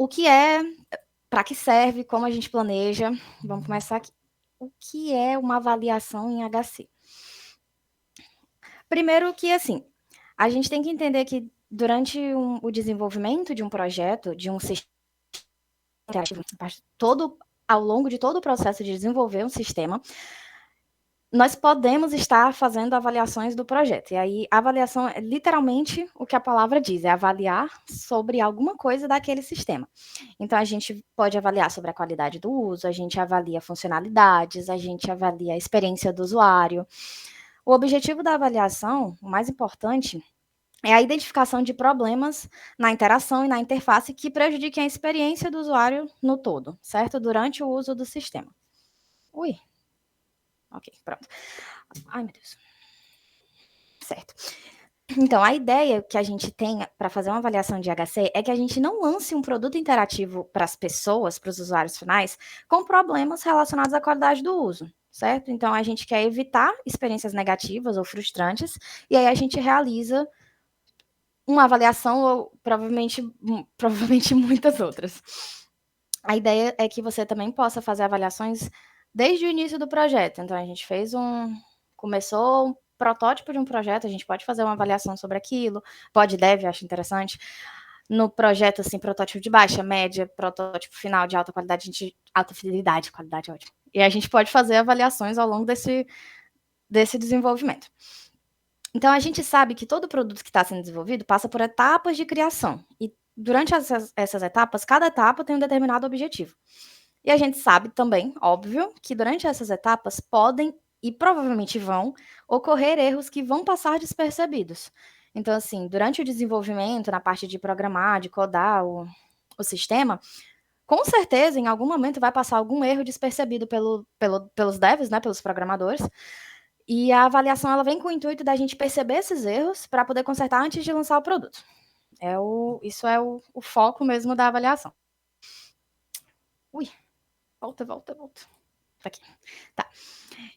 O que é, para que serve, como a gente planeja? Vamos começar aqui. O que é uma avaliação em HC? Primeiro que, assim, a gente tem que entender que durante o desenvolvimento de um projeto, de um sistema interativo, ao longo de todo o processo de desenvolver um sistema, nós podemos estar fazendo avaliações do projeto. E aí, a avaliação é literalmente o que a palavra diz, é avaliar sobre alguma coisa daquele sistema. Então, a gente pode avaliar sobre a qualidade do uso, a gente avalia funcionalidades, a gente avalia a experiência do usuário. O objetivo da avaliação, o mais importante, é a identificação de problemas na interação e na interface que prejudiquem a experiência do usuário no todo, certo? Durante o uso do sistema. Ui. Ok, pronto. Ai, meu Deus. Certo. Então, a ideia que a gente tem para fazer uma avaliação de HC é que a gente não lance um produto interativo para as pessoas, para os usuários finais, com problemas relacionados à qualidade do uso, certo? Então, a gente quer evitar experiências negativas ou frustrantes, e aí a gente realiza uma avaliação ou provavelmente muitas outras. A ideia é que você também possa fazer avaliações desde o início do projeto. Então, a gente começou um protótipo de um projeto, a gente pode fazer uma avaliação sobre aquilo, deve, acho interessante. No projeto, assim, protótipo de baixa, média, protótipo final de alta qualidade, alta fidelidade, qualidade ótima. E a gente pode fazer avaliações ao longo desse desenvolvimento. Então, a gente sabe que todo produto que está sendo desenvolvido passa por etapas de criação. E durante essas etapas, cada etapa tem um determinado objetivo. E a gente sabe também, óbvio, que durante essas etapas podem e provavelmente vão ocorrer erros que vão passar despercebidos. Então, assim, durante o desenvolvimento, na parte de programar, de codar o sistema, com certeza, em algum momento vai passar algum erro despercebido pelos devs, né, pelos programadores. E a avaliação ela vem com o intuito da gente perceber esses erros para poder consertar antes de lançar o produto. Isso é o foco mesmo da avaliação. Ui, volta. Tá aqui. Tá.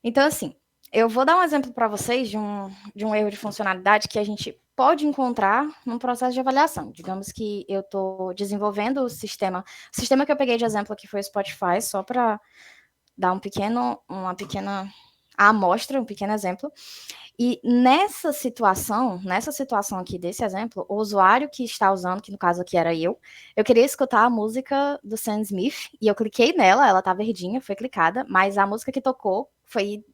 Então, assim, eu vou dar um exemplo para vocês de um erro de funcionalidade que a gente pode encontrar num processo de avaliação. Digamos que eu estou desenvolvendo o sistema. O sistema que eu peguei de exemplo aqui foi o Spotify, só para dar uma pequena amostra, um pequeno exemplo. E nessa situação aqui desse exemplo, o usuário que está usando, que no caso aqui era eu queria escutar a música do Sam Smith, e eu cliquei nela, ela tá verdinha, foi clicada, mas a música que tocou foi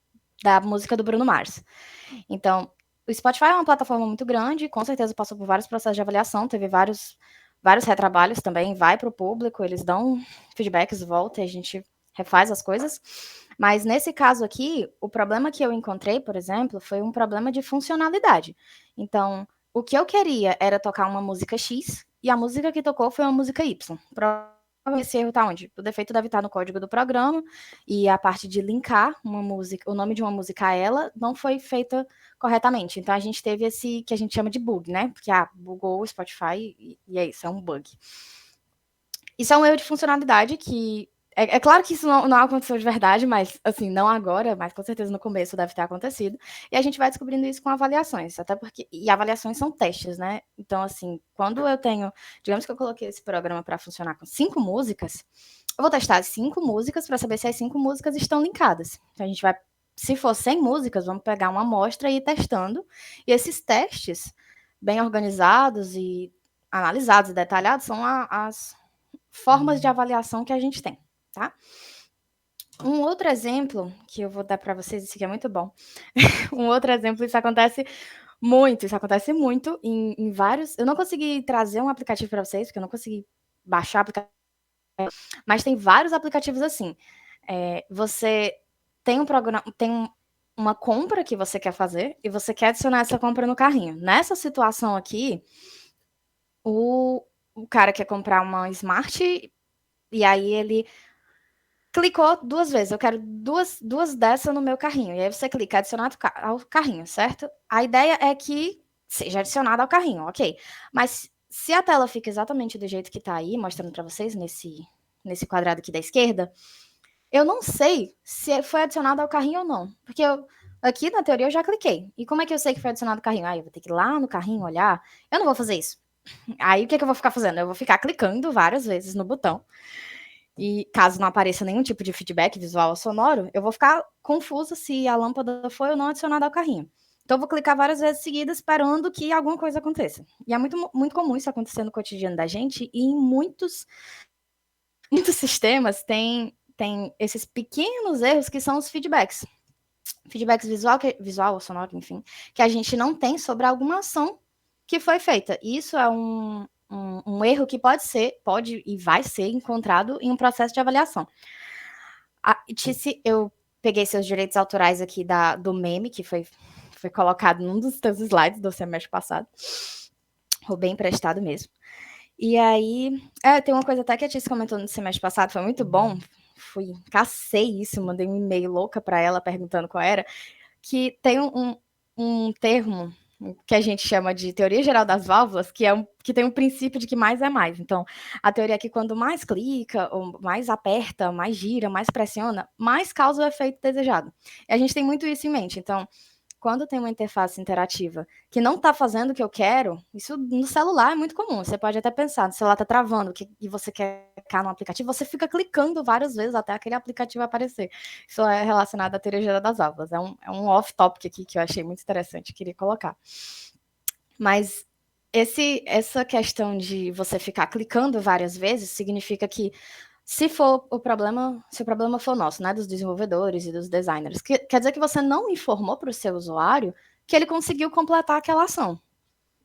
da música do Bruno Mars. Então, o Spotify é uma plataforma muito grande, com certeza passou por vários processos de avaliação, teve vários retrabalhos também, vai para o público, eles dão feedbacks, volta e a gente refaz as coisas. Mas nesse caso aqui, o problema que eu encontrei, por exemplo, foi um problema de funcionalidade. Então, o que eu queria era tocar uma música X e a música que tocou foi uma música Y. Esse erro está onde? O defeito deve estar no código do programa e a parte de linkar uma música, o nome de uma música a ela, não foi feita corretamente. Então a gente teve esse que a gente chama de bug, né? Porque bugou o Spotify e é isso, é um bug. Isso é um erro de funcionalidade que é claro que isso não aconteceu de verdade, mas, assim, não agora, mas com certeza no começo deve ter acontecido. E a gente vai descobrindo isso com avaliações, até porque. E avaliações são testes, né? Então, assim, quando eu tenho. Digamos que eu coloquei esse programa para funcionar com 5 músicas, eu vou testar as 5 músicas para saber se as 5 músicas estão linkadas. Então, a gente vai. Se for 100 músicas, vamos pegar uma amostra e ir testando. E esses testes, bem organizados e analisados e detalhados, são as formas de avaliação que a gente tem. Tá? Um outro exemplo que eu vou dar para vocês, esse aqui é muito bom. Um outro exemplo, isso acontece muito em vários. Eu não consegui trazer um aplicativo para vocês, porque eu não consegui baixar aplicativo, mas tem vários aplicativos assim. Você tem um programa, tem uma compra que você quer fazer e você quer adicionar essa compra no carrinho. Nessa situação aqui, o cara quer comprar uma Smart e aí ele clicou 2 vezes, eu quero duas dessas no meu carrinho. E aí você clica adicionar ao carrinho, certo? A ideia é que seja adicionado ao carrinho, ok. Mas se a tela fica exatamente do jeito que está aí, mostrando para vocês nesse quadrado aqui da esquerda, eu não sei se foi adicionado ao carrinho ou não. Porque aqui na teoria eu já cliquei. E como é que eu sei que foi adicionado ao carrinho? Eu vou ter que ir lá no carrinho olhar. Eu não vou fazer isso. Aí o que, que eu vou ficar fazendo? Eu vou ficar clicando várias vezes no botão. E caso não apareça nenhum tipo de feedback visual ou sonoro, eu vou ficar confusa se a lâmpada foi ou não adicionada ao carrinho. Então, eu vou clicar várias vezes seguidas esperando que alguma coisa aconteça. E é muito comum isso acontecer no cotidiano da gente, e em muitos sistemas tem esses pequenos erros que são os feedbacks. Feedbacks visual ou sonoro, enfim, que a gente não tem sobre alguma ação que foi feita. Isso é um erro que pode e vai ser encontrado em um processo de avaliação. Tice, eu peguei seus direitos autorais aqui do meme, que foi colocado num dos teus slides do semestre passado. Roubei emprestado mesmo. E aí, tem uma coisa até que a Tice comentou no semestre passado, foi muito bom. Cacei isso, mandei um e-mail louca para ela perguntando qual era, que tem um termo que a gente chama de teoria geral das válvulas, que tem um princípio de que mais é mais. Então, a teoria é que quando mais clica, ou mais aperta, mais gira, mais pressiona, mais causa o efeito desejado. E a gente tem muito isso em mente. Então, quando tem uma interface interativa que não está fazendo o que eu quero, isso no celular é muito comum. Você pode até pensar, no celular está travando e você quer clicar no aplicativo, você fica clicando várias vezes até aquele aplicativo aparecer. Isso é relacionado à teoria geral das válvulas. É um off-topic aqui que eu achei muito interessante, queria colocar. Mas essa questão de você ficar clicando várias vezes significa que se o problema for nosso, né, dos desenvolvedores e dos designers, quer dizer que você não informou para o seu usuário que ele conseguiu completar aquela ação.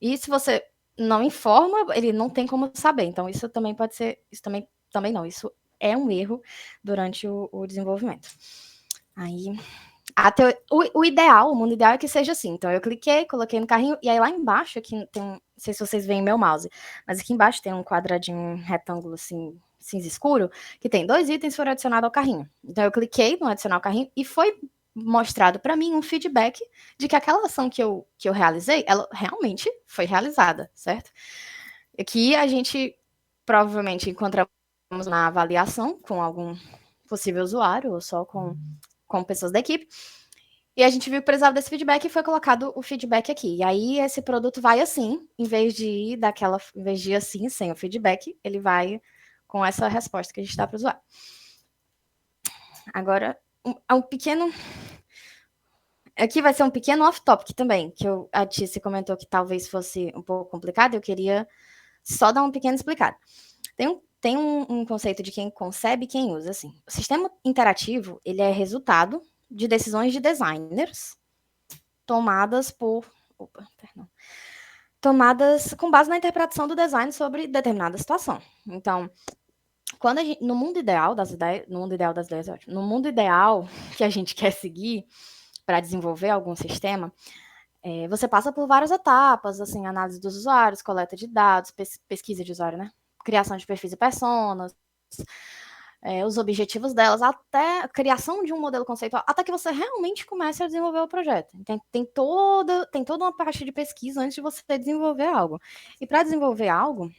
E se você não informa, ele não tem como saber. Então, isso também pode ser, isso também não, isso é um erro durante o desenvolvimento. Aí, o ideal, o mundo ideal é que seja assim. Então, eu cliquei, coloquei no carrinho, e aí lá embaixo, aqui tem, não sei se vocês veem meu mouse, mas aqui embaixo tem um quadradinho retângulo assim, cinza escuro, que tem 2 itens foram adicionados ao carrinho. Então, eu cliquei no adicionar ao carrinho e foi mostrado para mim um feedback de que aquela ação que eu realizei, ela realmente foi realizada, certo? E que a gente provavelmente encontramos na avaliação com algum possível usuário ou só com pessoas da equipe. E a gente viu que precisava desse feedback e foi colocado o feedback aqui. E aí esse produto vai assim, em vez de ir assim, sem o feedback, ele vai com essa resposta que a gente dá para o usuário. Agora, um pequeno. Aqui vai ser um pequeno off-topic também, que a Tice comentou que talvez fosse um pouco complicado, eu queria só dar um pequeno explicado. Tem um conceito de quem concebe e quem usa, assim. O sistema interativo, ele é resultado de decisões de designers tomadas com base na interpretação do design sobre determinada situação. Então, no mundo ideal das ideias, no mundo ideal que a gente quer seguir para desenvolver algum sistema, você passa por várias etapas, assim, análise dos usuários, coleta de dados, pesquisa de usuário, né? Criação de perfis e personas, os objetivos delas, até a criação de um modelo conceitual, até que você realmente comece a desenvolver o projeto. Tem toda uma parte de pesquisa antes de você desenvolver algo. E para desenvolver algo,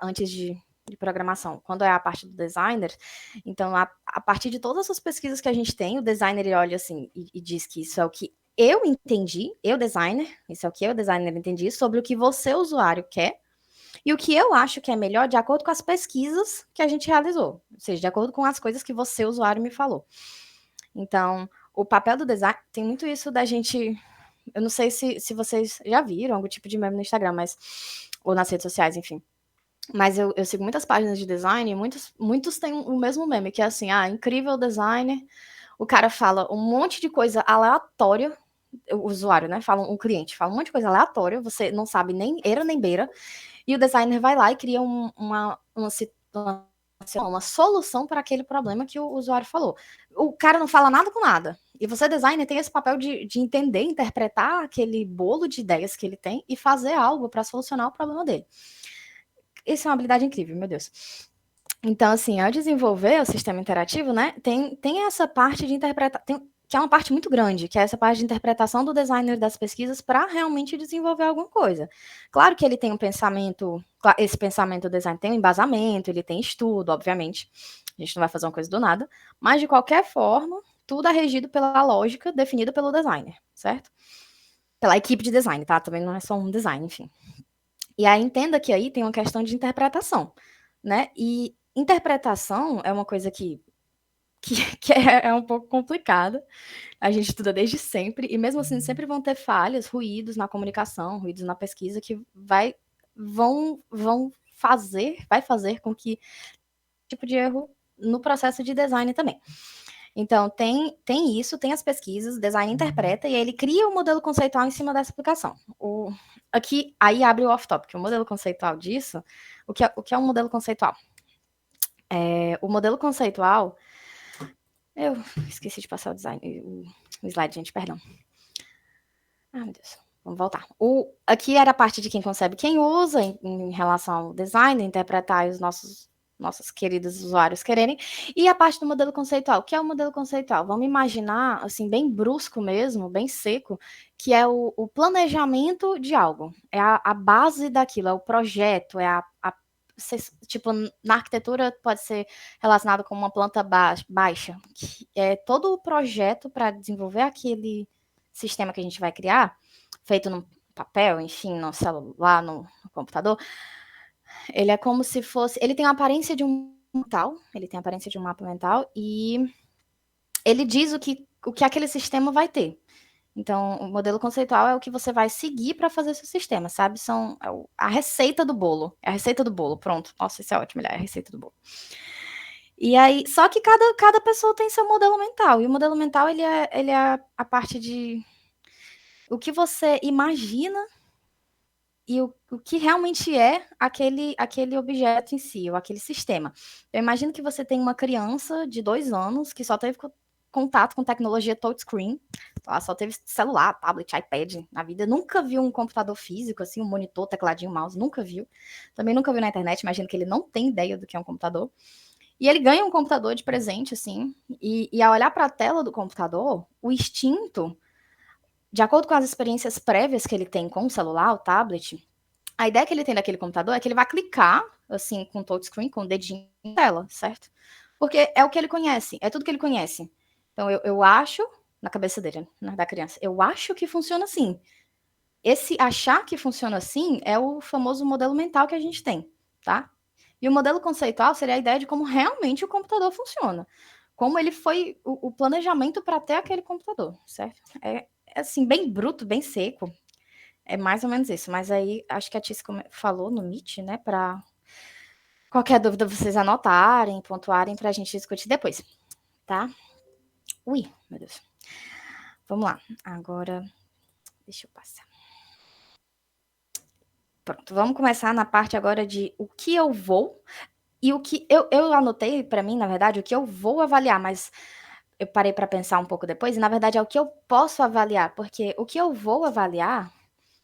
antes de programação, quando é a parte do designer, então a partir de todas as pesquisas que a gente tem, o designer ele olha assim e diz que isso é o que eu entendi, isso é o que eu designer entendi sobre o que você usuário quer e o que eu acho que é melhor de acordo com as pesquisas que a gente realizou, ou seja, de acordo com as coisas que você usuário me falou. Então, o papel do design tem muito isso da gente. Eu não sei se vocês já viram algum tipo de meme no Instagram, ou nas redes sociais, enfim. Mas eu sigo muitas páginas de design e muitos têm o mesmo meme, que é assim, incrível designer. O cara fala um monte de coisa aleatória, o usuário, né? O cliente fala um monte de coisa aleatória, você não sabe nem era nem beira, e o designer vai lá e cria uma solução para aquele problema que o usuário falou. O cara não fala nada com nada. E você, designer, tem esse papel de entender, interpretar aquele bolo de ideias que ele tem e fazer algo para solucionar o problema dele. Isso é uma habilidade incrível, meu Deus. Então, assim, ao desenvolver o sistema interativo, né, tem essa parte de interpretar, que é uma parte muito grande, que é essa parte de interpretação do designer das pesquisas para realmente desenvolver alguma coisa. Claro que ele tem um pensamento, esse pensamento do design tem um embasamento, ele tem estudo, obviamente, a gente não vai fazer uma coisa do nada, mas de qualquer forma, tudo é regido pela lógica definida pelo designer, certo? Pela equipe de design, tá? Também não é só um design, enfim. E aí entenda que aí tem uma questão de interpretação, né? E interpretação é uma coisa que é um pouco complicada. A gente estuda desde sempre, e mesmo assim sempre vão ter falhas, ruídos na comunicação, ruídos na pesquisa que vai fazer com que tipo de erro no processo de design também. Então, tem isso, tem as pesquisas, o design interpreta, e aí ele cria um modelo conceitual em cima dessa aplicação. Aqui, aí abre o off-topic. O modelo conceitual disso, o que é um modelo conceitual? O modelo conceitual, eu esqueci de passar o design, o slide, gente, perdão. Ah, meu Deus. Vamos voltar. Aqui era a parte de quem concebe, quem usa, em relação ao design, interpretar os nossos queridos usuários quererem, e a parte do modelo conceitual. O que é o modelo conceitual? Vamos imaginar, assim, bem brusco mesmo, bem seco, que é o planejamento de algo. É a base daquilo, é o projeto, tipo, na arquitetura pode ser relacionado com uma planta baixa, que é todo o projeto para desenvolver aquele sistema que a gente vai criar, feito no papel, enfim, no celular, no computador, ele é como se fosse. Ele tem a aparência de um mental, ele tem a aparência de um mapa mental, e ele diz o que aquele sistema vai ter. Então, o modelo conceitual é o que você vai seguir para fazer seu sistema, sabe? A receita do bolo. É a receita do bolo, pronto. Nossa, isso é ótimo, é a receita do bolo. E aí, só que cada pessoa tem seu modelo mental. E o modelo mental, ele é a parte de o que você imagina e o que realmente é aquele objeto em si, ou aquele sistema. Eu imagino que você tem uma criança de 2 anos que só teve contato com tecnologia touchscreen, ela só teve celular, tablet, iPad na vida, nunca viu um computador físico, assim, um monitor, tecladinho, mouse, nunca viu. Também nunca viu na internet, imagino que ele não tem ideia do que é um computador. E ele ganha um computador de presente, assim, e ao olhar para a tela do computador, o instinto, de acordo com as experiências prévias que ele tem com o celular, o tablet, a ideia que ele tem daquele computador é que ele vai clicar, assim, com o touchscreen, com o dedinho na tela, certo? Porque é o que ele conhece, é tudo que ele conhece. Então, eu acho, na cabeça dele, né, da criança, eu acho que funciona assim. Esse achar que funciona assim é o famoso modelo mental que a gente tem, tá? E o modelo conceitual seria a ideia de como realmente o computador funciona. Como ele foi o planejamento para ter aquele computador, certo? É assim, bem bruto, bem seco. É mais ou menos isso. Mas aí, acho que a Tis falou no Meet, né? Para qualquer dúvida vocês anotarem, pontuarem para a gente discutir depois, tá? Ui, meu Deus. Vamos lá. Agora, deixa eu passar. Pronto, vamos começar na parte agora de o que eu vou e o que eu anotei para mim, na verdade, o que eu vou avaliar, mas eu parei para pensar um pouco depois, e na verdade é o que eu posso avaliar, porque o que eu vou avaliar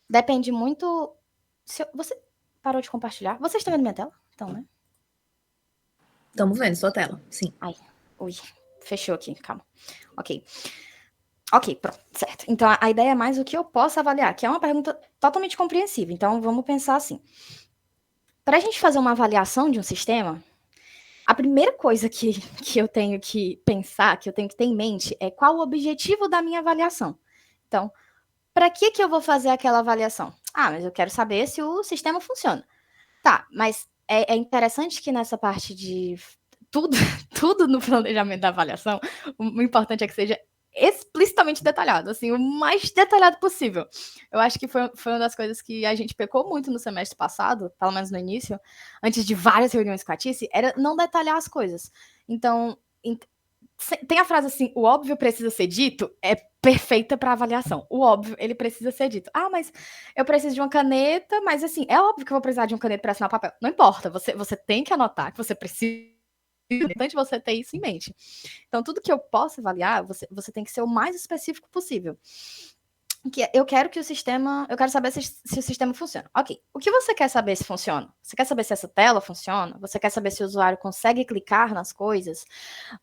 depende muito. Você parou de compartilhar? Vocês estão vendo minha tela? Então, né? Estamos vendo sua tela, sim. Ai, ui, fechou aqui, calma. Ok. Ok, pronto, certo. Então a ideia é mais o que eu posso avaliar, que é uma pergunta totalmente compreensível. Então vamos pensar assim. Para a gente fazer uma avaliação de um sistema, a primeira coisa que eu tenho que pensar, que eu tenho que ter em mente, é qual o objetivo da minha avaliação. Então, para que eu vou fazer aquela avaliação? Ah, mas eu quero saber se o sistema funciona. Tá, mas é interessante que nessa parte de tudo, tudo no planejamento da avaliação, o importante é que seja explicitamente detalhado, assim, o mais detalhado possível. Eu acho que foi uma das coisas que a gente pecou muito no semestre passado, pelo menos no início, antes de várias reuniões com a Tice, era não detalhar as coisas. Então, tem a frase assim, o óbvio precisa ser dito, é perfeita para avaliação. O óbvio, ele precisa ser dito. Ah, mas eu preciso de uma caneta, mas assim, é óbvio que eu vou precisar de uma caneta para assinar o papel. Não importa, você tem que anotar que você precisa. É importante você ter isso em mente. Então, tudo que eu posso avaliar, você tem que ser o mais específico possível. Que eu quero que o sistema. Eu quero saber se o sistema funciona. Ok. O que você quer saber se funciona? Você quer saber se essa tela funciona? Você quer saber se o usuário consegue clicar nas coisas?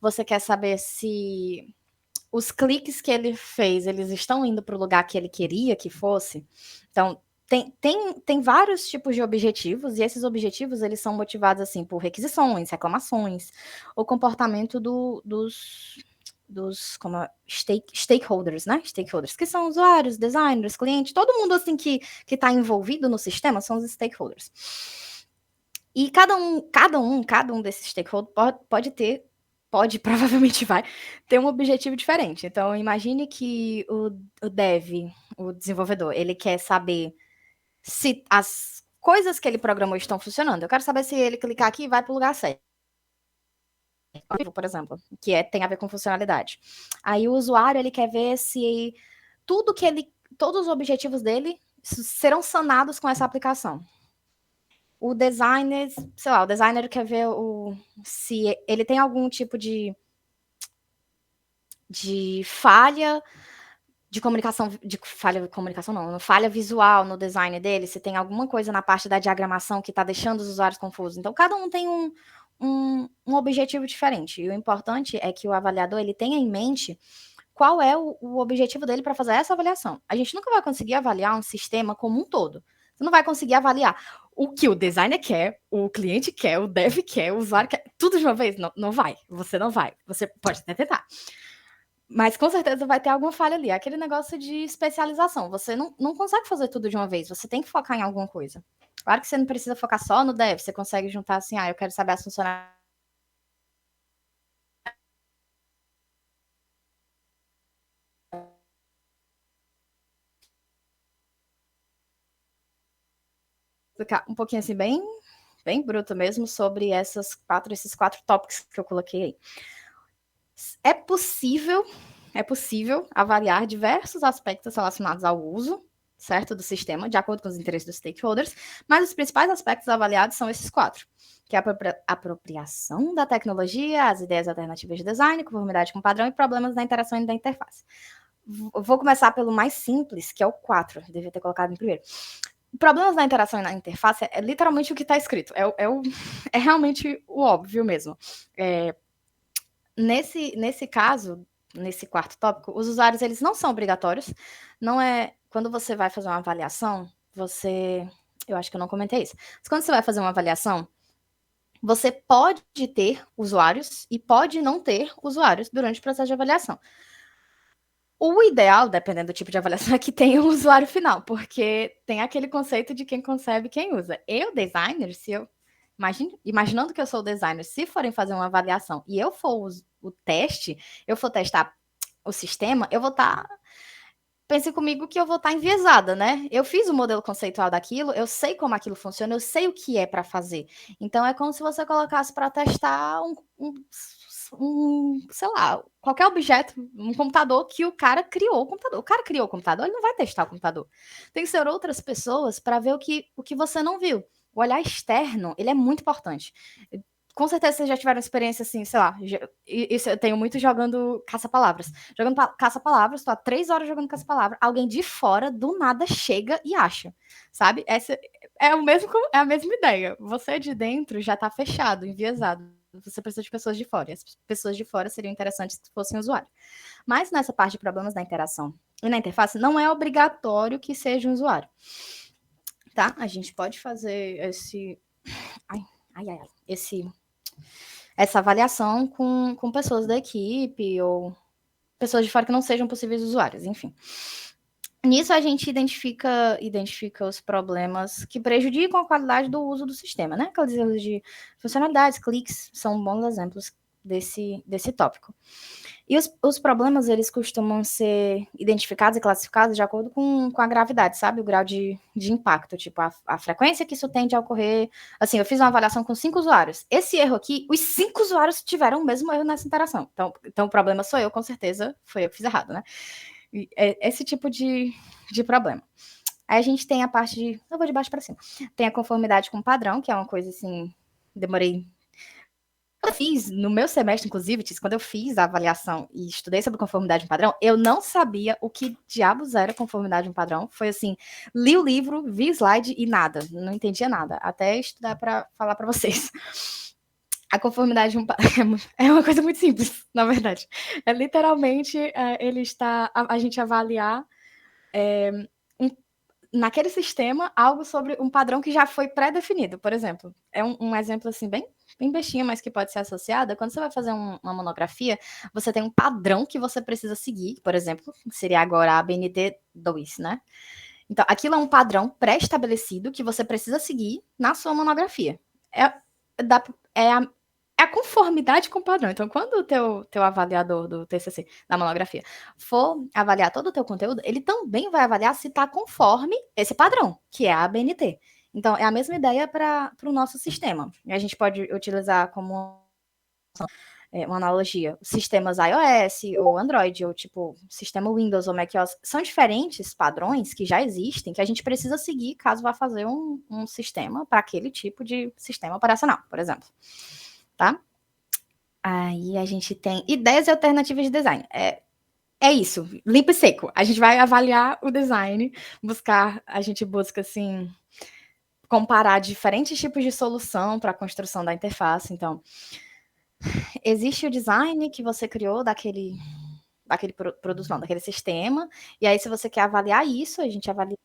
Você quer saber se os cliques que ele fez, eles estão indo para o lugar que ele queria que fosse? Então, tem vários tipos de objetivos, e esses objetivos, eles são motivados, assim, por requisições, reclamações, o comportamento stakeholders, né? Stakeholders, que são usuários, designers, clientes, todo mundo assim que está envolvido no sistema são os stakeholders. E cada um desses stakeholders provavelmente vai ter um objetivo diferente. Então, imagine que o dev, o desenvolvedor, ele quer saber se as coisas que ele programou estão funcionando. Eu quero saber se ele clicar aqui vai para o lugar certo. Por exemplo, que tem a ver com funcionalidade. Aí o usuário ele quer ver se todos os objetivos dele serão sanados com essa aplicação. O designer, sei lá, o designer quer ver se ele tem algum tipo de falha de comunicação, falha visual no design dele, se tem alguma coisa na parte da diagramação que está deixando os usuários confusos. Então, cada um tem um objetivo diferente. E o importante é que o avaliador ele tenha em mente qual é o objetivo dele para fazer essa avaliação. A gente nunca vai conseguir avaliar um sistema como um todo. Você não vai conseguir avaliar o que o designer quer, o cliente quer, o dev quer, o usuário quer, tudo de uma vez. Não, não vai. Você não vai. Você pode até tentar. Mas com certeza vai ter alguma falha ali. Aquele negócio de especialização. Você não consegue fazer tudo de uma vez. Você tem que focar em alguma coisa. Claro que você não precisa focar só no dev. Você consegue juntar assim, eu quero saber as funcionalidades. Ficar um pouquinho assim, bem bruto mesmo, sobre esses quatro tópicos que eu coloquei aí. É possível avaliar diversos aspectos relacionados ao uso, certo, do sistema, de acordo com os interesses dos stakeholders, mas os principais aspectos avaliados são esses 4, que é a apropriação da tecnologia, as ideias alternativas de design, conformidade com o padrão e problemas na interação e da interface. Vou começar pelo mais simples, que é o 4, devia ter colocado em primeiro. Problemas na interação e na interface é literalmente o que está escrito, é realmente o óbvio mesmo. Nesse caso, nesse quarto tópico, os usuários eles não são obrigatórios. Não é quando você vai fazer uma avaliação, eu acho que eu não comentei isso. Mas quando você vai fazer uma avaliação, você pode ter usuários e pode não ter usuários durante o processo de avaliação. O ideal, dependendo do tipo de avaliação, é que tenha um usuário final, porque tem aquele conceito de quem concebe, quem usa. Eu, designer, imaginando que eu sou o designer, se forem fazer uma avaliação e eu for o teste, eu for testar o sistema, eu vou estar. Pense comigo que eu vou estar enviesada, né? Eu fiz o modelo conceitual daquilo, eu sei como aquilo funciona, eu sei o que é para fazer. Então é como se você colocasse para testar sei lá, qualquer objeto, um computador que o cara criou o computador. O cara criou o computador, ele não vai testar o computador. Tem que ser outras pessoas para ver o que você não viu. O olhar externo, ele é muito importante. Com certeza vocês já tiveram experiência assim, sei lá, isso eu tenho muito jogando caça-palavras. Jogando caça-palavras, tô há 3 horas jogando caça-palavras, alguém de fora, do nada, chega e acha, sabe? Essa é a mesma ideia. Você de dentro já tá fechado, enviesado. Você precisa de pessoas de fora. E as pessoas de fora seriam interessantes se fossem usuários. Mas nessa parte de problemas da interação e na interface, não é obrigatório que seja um usuário. Tá? A gente pode fazer essa avaliação com pessoas da equipe ou pessoas de fora que não sejam possíveis usuários, enfim. Nisso a gente identifica os problemas que prejudicam a qualidade do uso do sistema, né? Aqueles erros de funcionalidades, cliques, são bons exemplos desse tópico. E os problemas, eles costumam ser identificados e classificados de acordo com a gravidade, sabe? O grau de impacto, tipo, a frequência que isso tende a ocorrer. Assim, eu fiz uma avaliação com 5 usuários. Esse erro aqui, os 5 usuários tiveram o mesmo erro nessa interação. Então o problema sou eu, com certeza, foi eu que fiz errado, né? E esse tipo de problema. Aí a gente tem a parte de... Eu vou de baixo para cima. Tem a conformidade com o padrão, que é uma coisa, assim, demorei... Eu fiz, no meu semestre, inclusive, quando eu fiz a avaliação e estudei sobre conformidade em padrão, eu não sabia o que diabos era conformidade em padrão. Foi assim, li o livro, vi slide e nada, não entendia nada, até estudar para falar para vocês. A conformidade é uma coisa muito simples, na verdade. É literalmente a gente avaliar naquele sistema algo sobre um padrão que já foi pré-definido, por exemplo. É um exemplo assim bem bem bestinha, mas que pode ser associada. Quando você vai fazer uma monografia, você tem um padrão que você precisa seguir, por exemplo, seria agora a ABNT 2, né? Então, aquilo é um padrão pré-estabelecido que você precisa seguir na sua monografia. É, é a conformidade com o padrão. Então, quando o teu avaliador do TCC, da monografia, for avaliar todo o teu conteúdo, ele também vai avaliar se está conforme esse padrão, que é a ABNT. Então, é a mesma ideia para o nosso sistema. A gente pode utilizar como uma analogia, sistemas iOS ou Android, ou tipo, sistema Windows ou macOS, são diferentes padrões que já existem, que a gente precisa seguir caso vá fazer um sistema para aquele tipo de sistema operacional, por exemplo. Tá? Aí a gente tem ideias e alternativas de design. É isso, limpo e seco. A gente vai avaliar o design, a gente busca, assim, comparar diferentes tipos de solução para a construção da interface. Então, existe o design que você criou daquele produto, não, daquele sistema, e aí se você quer avaliar isso, a gente avalia.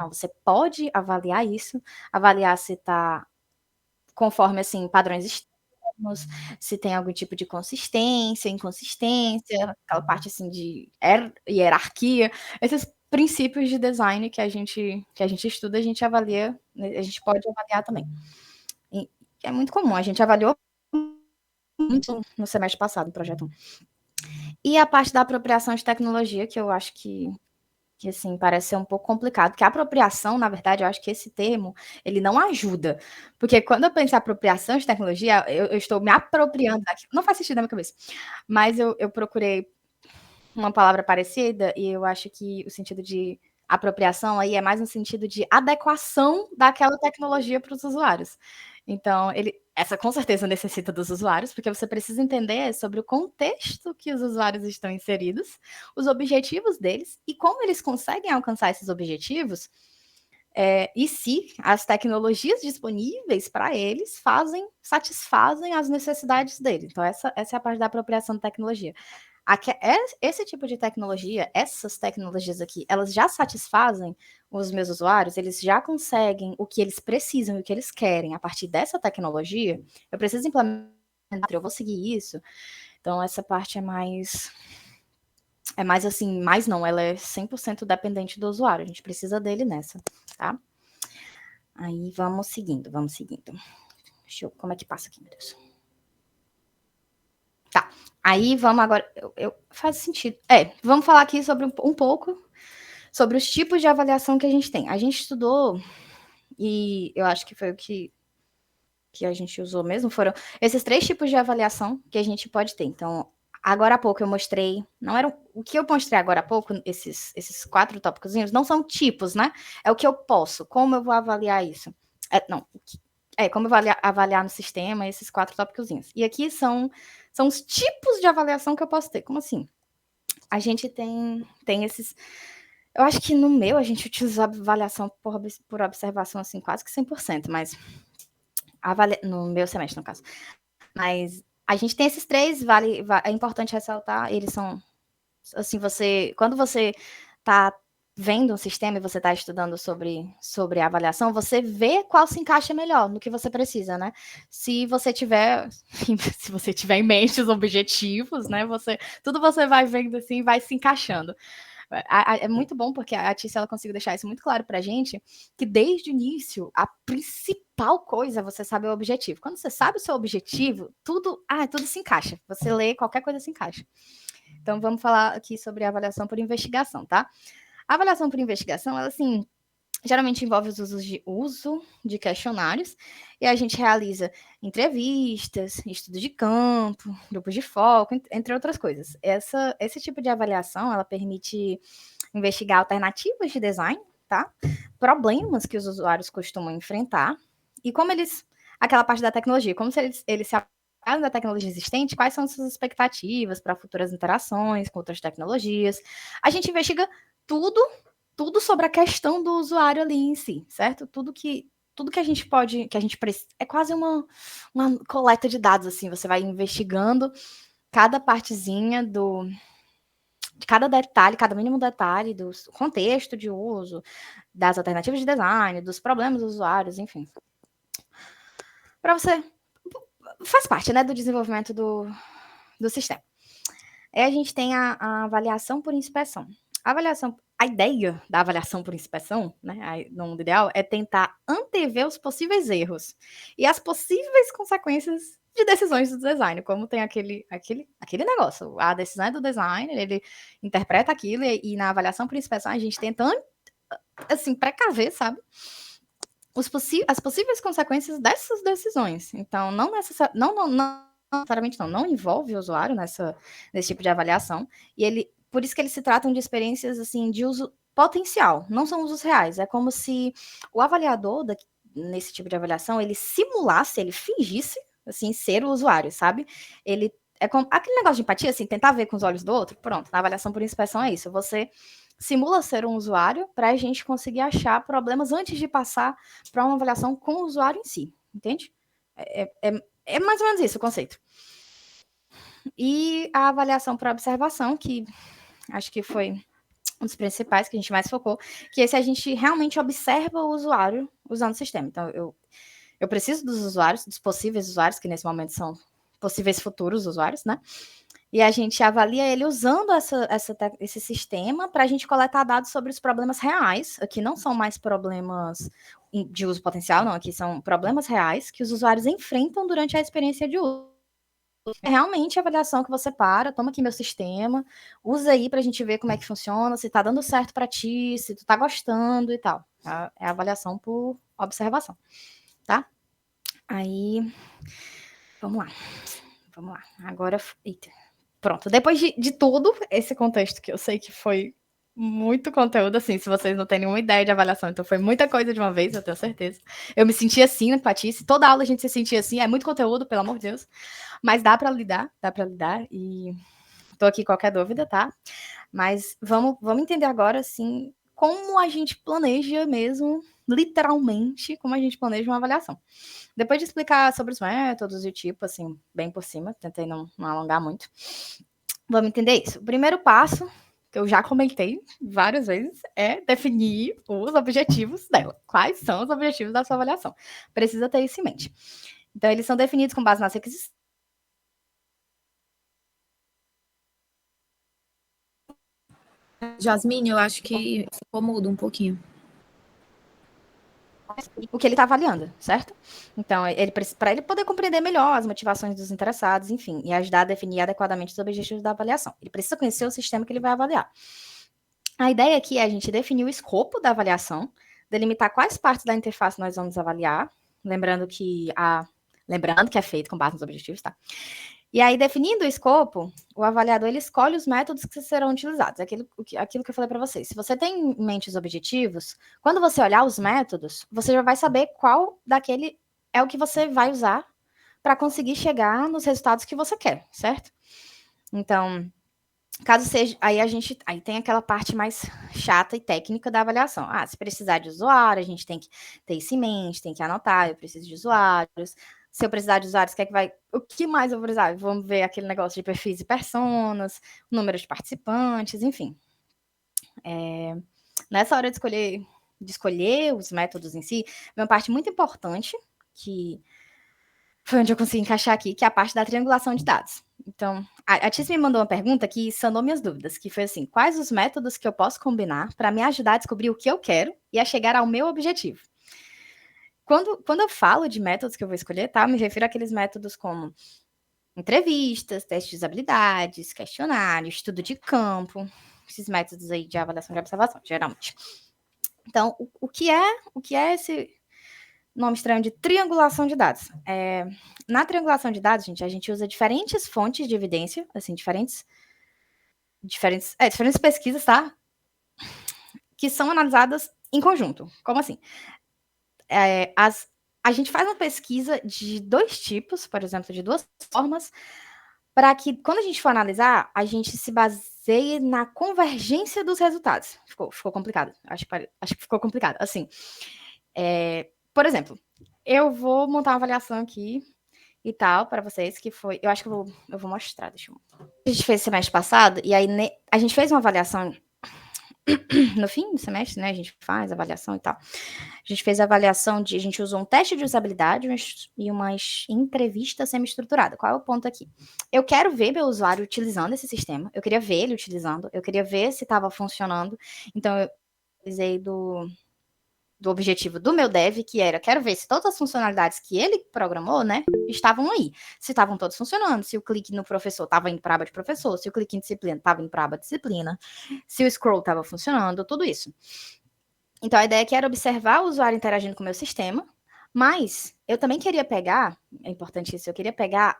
Você pode avaliar isso, avaliar se está conforme, assim, padrões externos, se tem algum tipo de consistência, inconsistência, aquela parte, assim, de hierarquia, esses princípios de design que a gente estuda, a gente avalia, a gente pode avaliar também. E é muito comum, a gente avaliou muito no semestre passado, no projeto 1. E a parte da apropriação de tecnologia, que eu acho que assim, parece ser um pouco complicado, porque a apropriação, na verdade, eu acho que esse termo, ele não ajuda, porque quando eu penso em apropriação de tecnologia, eu estou me apropriando daquilo, não faz sentido na minha cabeça, mas eu procurei uma palavra parecida, e eu acho que o sentido de apropriação aí é mais no sentido de adequação daquela tecnologia para os usuários. Então, essa com certeza necessita dos usuários, porque você precisa entender sobre o contexto que os usuários estão inseridos, os objetivos deles e como eles conseguem alcançar esses objetivos, e se as tecnologias disponíveis para eles satisfazem as necessidades deles. Então, essa é a parte da apropriação de tecnologia. Esse tipo de tecnologia, essas tecnologias aqui, elas já satisfazem os meus usuários, eles já conseguem o que eles precisam, o que eles querem. A partir dessa tecnologia, eu preciso implementar, eu vou seguir isso. Então, essa parte é mais assim, mais não, ela é 100% dependente do usuário, a gente precisa dele nessa, tá? Aí, vamos seguindo. Deixa eu, como é que passa aqui, meu Deus? Tá, aí vamos agora, faz sentido. Vamos falar aqui sobre um pouco sobre os tipos de avaliação que a gente tem. A gente estudou, e eu acho que foi o que a gente usou mesmo, foram esses 3 tipos de avaliação que a gente pode ter. Então, agora há pouco eu mostrei, não era o que eu mostrei agora há pouco, esses 4 tópicozinhos, não são tipos, né? É o que eu posso, como eu vou avaliar isso. Como eu vou avaliar no sistema esses 4 tópicozinhos. E aqui são os tipos de avaliação que eu posso ter. Como assim? A gente tem esses. Eu acho que no meu a gente utilizou a avaliação por observação, assim, quase que 100%, mas no meu semestre, no caso. Mas a gente tem esses 3, é importante ressaltar, eles são, assim, quando você está vendo um sistema e você está estudando sobre a avaliação, você vê qual se encaixa melhor no que você precisa, né? Se você tiver em mente os objetivos, né? Tudo você vai vendo assim, vai se encaixando. É muito bom porque a Tícia ela conseguiu deixar isso muito claro pra gente, que desde o início, a principal coisa é você saber o objetivo. Quando você sabe o seu objetivo, tudo se encaixa. Você lê, qualquer coisa se encaixa. Então, vamos falar aqui sobre a avaliação por investigação, tá? A avaliação por investigação, ela, assim, geralmente envolve os uso de questionários, e a gente realiza entrevistas, estudo de campo, grupos de foco, entre outras coisas. Esse tipo de avaliação, ela permite investigar alternativas de design, tá? Problemas que os usuários costumam enfrentar, e como aquela parte da tecnologia, como se eles se aplicam da tecnologia existente, quais são suas expectativas para futuras interações com outras tecnologias. A gente investiga tudo sobre a questão do usuário ali em si, certo? Tudo que a gente precisa, é quase uma coleta de dados, assim, você vai investigando cada partezinha de cada detalhe, cada mínimo detalhe do contexto de uso, das alternativas de design, dos problemas dos usuários, enfim. Para você, faz parte, né, do desenvolvimento do sistema. Aí a gente tem a avaliação por inspeção. A ideia da avaliação por inspeção, né, no mundo ideal, é tentar antever os possíveis erros e as possíveis consequências de decisões do design, como tem aquele negócio, a decisão é do designer, ele interpreta aquilo e na avaliação por inspeção a gente tenta, assim, precaver, sabe, as possíveis consequências dessas decisões. Então, não necessariamente não envolve o usuário nesse tipo de avaliação, e por isso que eles se tratam de experiências assim de uso potencial, não são usos reais. É como se o avaliador nesse tipo de avaliação ele simulasse, ele fingisse assim ser o usuário, sabe? Ele é como aquele negócio de empatia, assim, tentar ver com os olhos do outro. Pronto, na avaliação por inspeção é isso. Você simula ser um usuário para a gente conseguir achar problemas antes de passar para uma avaliação com o usuário em si, entende? É mais ou menos isso o conceito. E a avaliação por observação, que acho que foi um dos principais que a gente mais focou, que esse a gente realmente observa o usuário usando o sistema. Então, eu preciso dos usuários, dos possíveis usuários, que nesse momento são possíveis futuros usuários, né? E a gente avalia ele usando esse sistema para a gente coletar dados sobre os problemas reais. Aqui não são mais problemas de uso potencial, não. Aqui são problemas reais que os usuários enfrentam durante a experiência de uso. É realmente a avaliação que você toma aqui meu sistema, usa aí para a gente ver como é que funciona, se está dando certo para ti, se tu está gostando e tal. É a avaliação por observação, tá? Aí, vamos lá. Agora, eita. Pronto, depois de todo esse contexto, que eu sei que foi muito conteúdo, assim, se vocês não têm nenhuma ideia de avaliação, então foi muita coisa de uma vez, eu tenho certeza. Eu me senti assim na Patice, toda aula a gente se sentia assim, é muito conteúdo, pelo amor de Deus, mas dá para lidar, e tô aqui qualquer dúvida, tá? Mas vamos entender agora, assim, como a gente planeja mesmo, literalmente, como a gente planeja uma avaliação. Depois de explicar sobre os métodos e o tipo, assim, bem por cima, tentei não alongar muito, vamos entender isso. O primeiro passo, que eu já comentei várias vezes, é definir os objetivos dela. Quais são os objetivos da sua avaliação? Precisa ter isso em mente. Então, eles são definidos com base nas requisições. Jasmine, eu acho que ficou mudo um pouquinho. O que ele está avaliando, certo? Então, para ele poder compreender melhor as motivações dos interessados, enfim, e ajudar a definir adequadamente os objetivos da avaliação. Ele precisa conhecer o sistema que ele vai avaliar. A ideia aqui é a gente definir o escopo da avaliação, delimitar quais partes da interface nós vamos avaliar, lembrando que é feito com base nos objetivos, tá? E aí, definindo o escopo, o avaliador ele escolhe os métodos que serão utilizados. Aquilo que eu falei para vocês. Se você tem em mente os objetivos, quando você olhar os métodos, você já vai saber qual daquele é o que você vai usar para conseguir chegar nos resultados que você quer, certo? Então, caso seja, aí tem aquela parte mais chata e técnica da avaliação. Se precisar de usuário, a gente tem que ter isso em mente, tem que anotar, eu preciso de usuários. Se eu precisar de usuários, o que mais eu vou precisar? Vamos ver aquele negócio de perfis e personas, número de participantes, enfim. Nessa hora de escolher os métodos em si, uma parte muito importante, que foi onde eu consegui encaixar aqui, que é a parte da triangulação de dados. Então, a Tis me mandou uma pergunta que sanou minhas dúvidas, que foi assim, quais os métodos que eu posso combinar para me ajudar a descobrir o que eu quero e a chegar ao meu objetivo? Quando eu falo de métodos que eu vou escolher, tá? Eu me refiro àqueles métodos como entrevistas, testes de habilidades, questionários, estudo de campo, esses métodos aí de avaliação de observação, geralmente. Então, o que é esse nome estranho de triangulação de dados? Na triangulação de dados, gente, a gente usa diferentes fontes de evidência, assim, diferentes pesquisas, tá? Que são analisadas em conjunto. Como assim? A gente faz uma pesquisa de 2 tipos, por exemplo, de 2 formas, para que, quando a gente for analisar, a gente se baseie na convergência dos resultados. Ficou complicado. Acho que ficou complicado. Assim, por exemplo, eu vou montar uma avaliação aqui e tal para vocês, que foi... Eu acho que eu vou mostrar, deixa eu... A gente fez semestre passado, e aí a gente fez uma avaliação no fim do semestre, né, a gente faz avaliação e tal. A gente fez a avaliação a gente usou um teste de usabilidade e uma entrevista semi-estruturada. Qual é o ponto aqui? Eu quero ver meu usuário utilizando esse sistema, eu queria ver ele utilizando, eu queria ver se estava funcionando, então eu utilizei do objetivo do meu dev, que era, quero ver se todas as funcionalidades que ele programou, né, estavam aí. Se estavam todas funcionando, se o clique no professor estava indo para a aba de professor, se o clique em disciplina estava indo para a aba de disciplina, se o scroll estava funcionando, tudo isso. Então, a ideia aqui era observar o usuário interagindo com o meu sistema, mas eu também queria pegar, é importante isso, eu queria pegar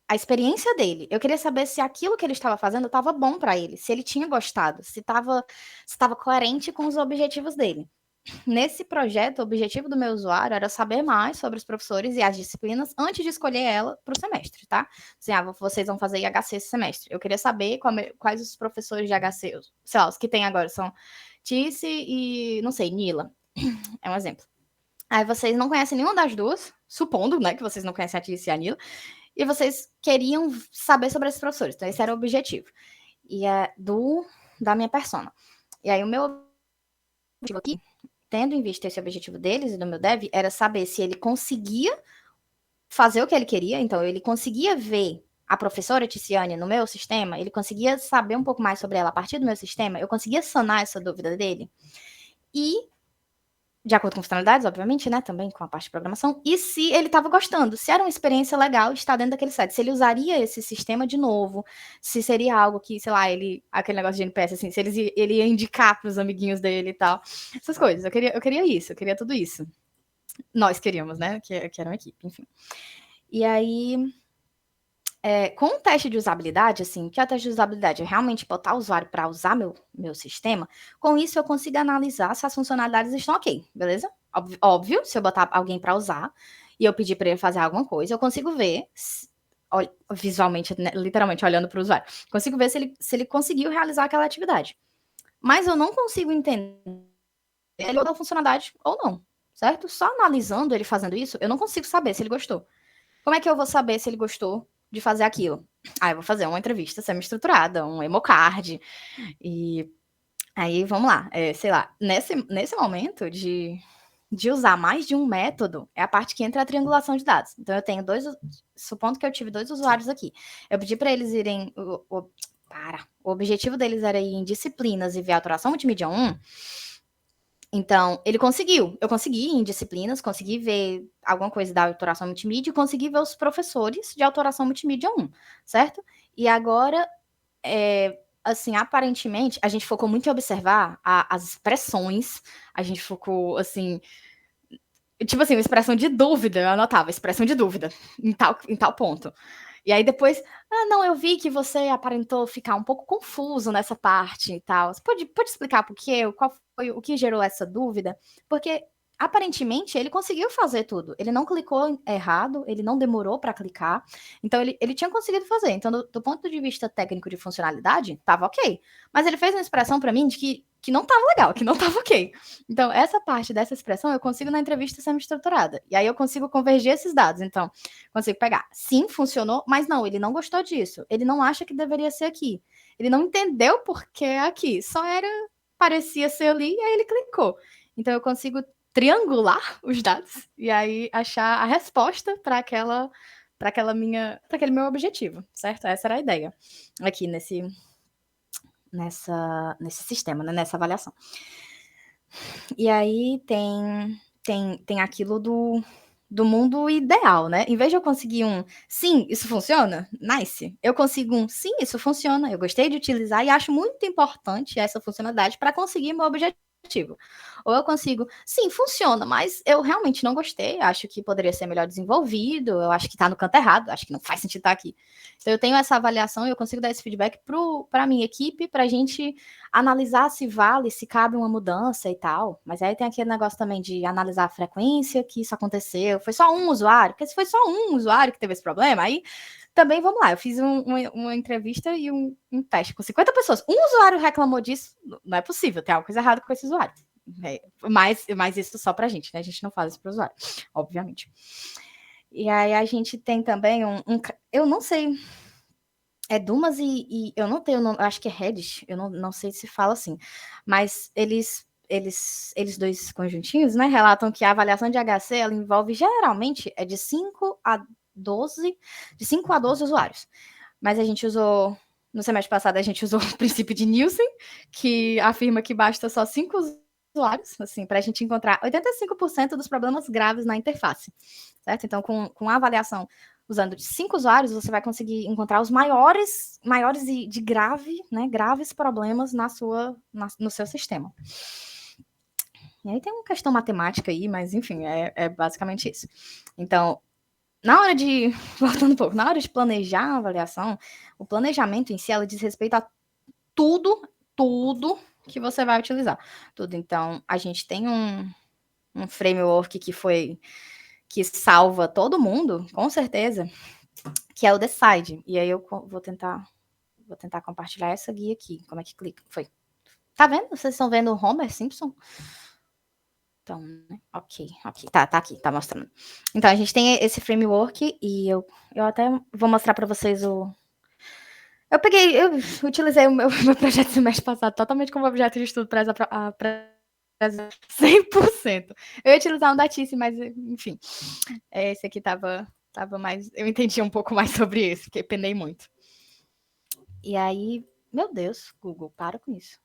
a experiência dele. Eu queria saber se aquilo que ele estava fazendo estava bom para ele, se ele tinha gostado, se estava coerente com os objetivos dele. Nesse projeto, o objetivo do meu usuário era saber mais sobre os professores e as disciplinas antes de escolher ela para o semestre, tá? Assim, vocês vão fazer IHC esse semestre. Eu queria saber quais os professores de HC, sei lá, os que tem agora são Tice e, não sei, Nila. É um exemplo. Aí vocês não conhecem nenhuma das duas, supondo, né, que vocês não conhecem a Tice e a Nila, e vocês queriam saber sobre esses professores. Então, esse era o objetivo. E é da minha persona. E aí, o meu objetivo aqui, tendo em vista esse objetivo deles e do meu dev, era saber se ele conseguia fazer o que ele queria, então ele conseguia ver a professora Ticiane no meu sistema, ele conseguia saber um pouco mais sobre ela a partir do meu sistema, eu conseguia sanar essa dúvida dele, e de acordo com funcionalidades, obviamente, né, também com a parte de programação, e se ele estava gostando, se era uma experiência legal estar dentro daquele site, se ele usaria esse sistema de novo, se seria algo que, sei lá, aquele negócio de NPS, assim, se ele ia indicar para os amiguinhos dele e tal, essas coisas, eu queria isso, eu queria tudo isso. Nós queríamos, né, que era uma equipe, enfim. E aí, com o teste de usabilidade, assim, o que é o teste de usabilidade? É realmente botar o usuário para usar meu sistema. Com isso, eu consigo analisar se as funcionalidades estão ok, beleza? Óbvio, se eu botar alguém para usar e eu pedir para ele fazer alguma coisa, eu consigo ver, visualmente, né, literalmente olhando para o usuário, consigo ver se ele conseguiu realizar aquela atividade. Mas eu não consigo entender se ele gostou da funcionalidade ou não, certo? Só analisando ele fazendo isso, eu não consigo saber se ele gostou. Como é que eu vou saber se ele gostou de fazer aquilo? Eu vou fazer uma entrevista semi-estruturada, um emocard, e aí vamos lá, sei lá, nesse momento de usar mais de um método, é a parte que entra a triangulação de dados. Então eu tenho supondo que eu tive 2 usuários aqui, eu pedi para eles irem, o objetivo deles era ir em disciplinas e ver a autoração multimídia 1, então, ele conseguiu. Eu consegui em disciplinas, consegui ver alguma coisa da autoração multimídia e consegui ver os professores de autoração multimídia 1, certo? E agora, assim, aparentemente, a gente focou muito em observar as expressões, a gente focou, assim, tipo assim, uma expressão de dúvida, eu anotava, expressão de dúvida, em tal ponto. E aí depois, não, eu vi que você aparentou ficar um pouco confuso nessa parte e tal. Você pode explicar por quê? Qual foi o que gerou essa dúvida? Porque aparentemente ele conseguiu fazer tudo. Ele não clicou errado, ele não demorou para clicar. Então ele tinha conseguido fazer. Então, do ponto de vista técnico de funcionalidade, estava ok. Mas ele fez uma expressão para mim de que não estava legal, que não estava ok. Então, essa parte dessa expressão eu consigo na entrevista semi-estruturada. E aí eu consigo convergir esses dados. Então, consigo pegar. Sim, funcionou, mas não, ele não gostou disso. Ele não acha que deveria ser aqui. Ele não entendeu por que aqui. Parecia ser ali e aí ele clicou. Então eu consigo triangular os dados e aí achar a resposta para aquele meu objetivo, certo? Essa era a ideia aqui nesse sistema, né, nessa avaliação. E aí tem aquilo do mundo ideal, né? Em vez de eu conseguir sim, isso funciona, nice. Eu consigo sim, isso funciona, eu gostei de utilizar e acho muito importante essa funcionalidade para conseguir meu objetivo. Ou eu consigo, sim, funciona, mas eu realmente não gostei, acho que poderia ser melhor desenvolvido, eu acho que está no canto errado, acho que não faz sentido estar aqui. Então eu tenho essa avaliação e eu consigo dar esse feedback para a minha equipe, para a gente analisar se vale, se cabe uma mudança e tal. Mas aí tem aquele negócio também de analisar a frequência que isso aconteceu. Foi só um usuário? Porque se foi só um usuário que teve esse problema, aí também, vamos lá, eu fiz uma entrevista e um teste com 50 pessoas. Um usuário reclamou disso, não é possível, tem alguma coisa errada com esse usuário. Mas isso só pra gente, né? A gente não faz isso pro usuário, obviamente. E aí a gente tem também eu não sei É Dumas e eu não tenho, acho que é Reddit, eu não sei se fala assim, mas eles dois conjuntinhos, né, relatam que a avaliação de HC, ela envolve geralmente de 12, de 5 a 12 usuários. Mas a gente usou, no semestre passado, a gente usou o princípio de Nielsen, que afirma que basta só 5 usuários, assim, para a gente encontrar 85% dos problemas graves na interface, certo? Então, com a avaliação usando 5 usuários, você vai conseguir encontrar os maiores de graves problemas no seu sistema. E aí tem uma questão matemática aí, mas enfim, é basicamente isso. Então, voltando um pouco, na hora de planejar a avaliação, o planejamento em si, ela diz respeito a tudo que você vai utilizar. Tudo. Então, a gente tem um framework que salva todo mundo, com certeza, que é o Decide. E aí eu vou tentar compartilhar essa guia aqui. Como é que clica? Foi. Tá vendo? Vocês estão vendo o Homer Simpson? Então, né? Ok. Tá aqui, tá mostrando. Então, a gente tem esse framework e eu até vou mostrar para vocês o... Eu utilizei o meu projeto do semestre passado totalmente como objeto de estudo para essa 100%. Eu ia utilizar um da Tice, mas, enfim. Esse aqui tava mais... Eu entendi um pouco mais sobre esse, porque penei muito. E aí, meu Deus, Google, para com isso.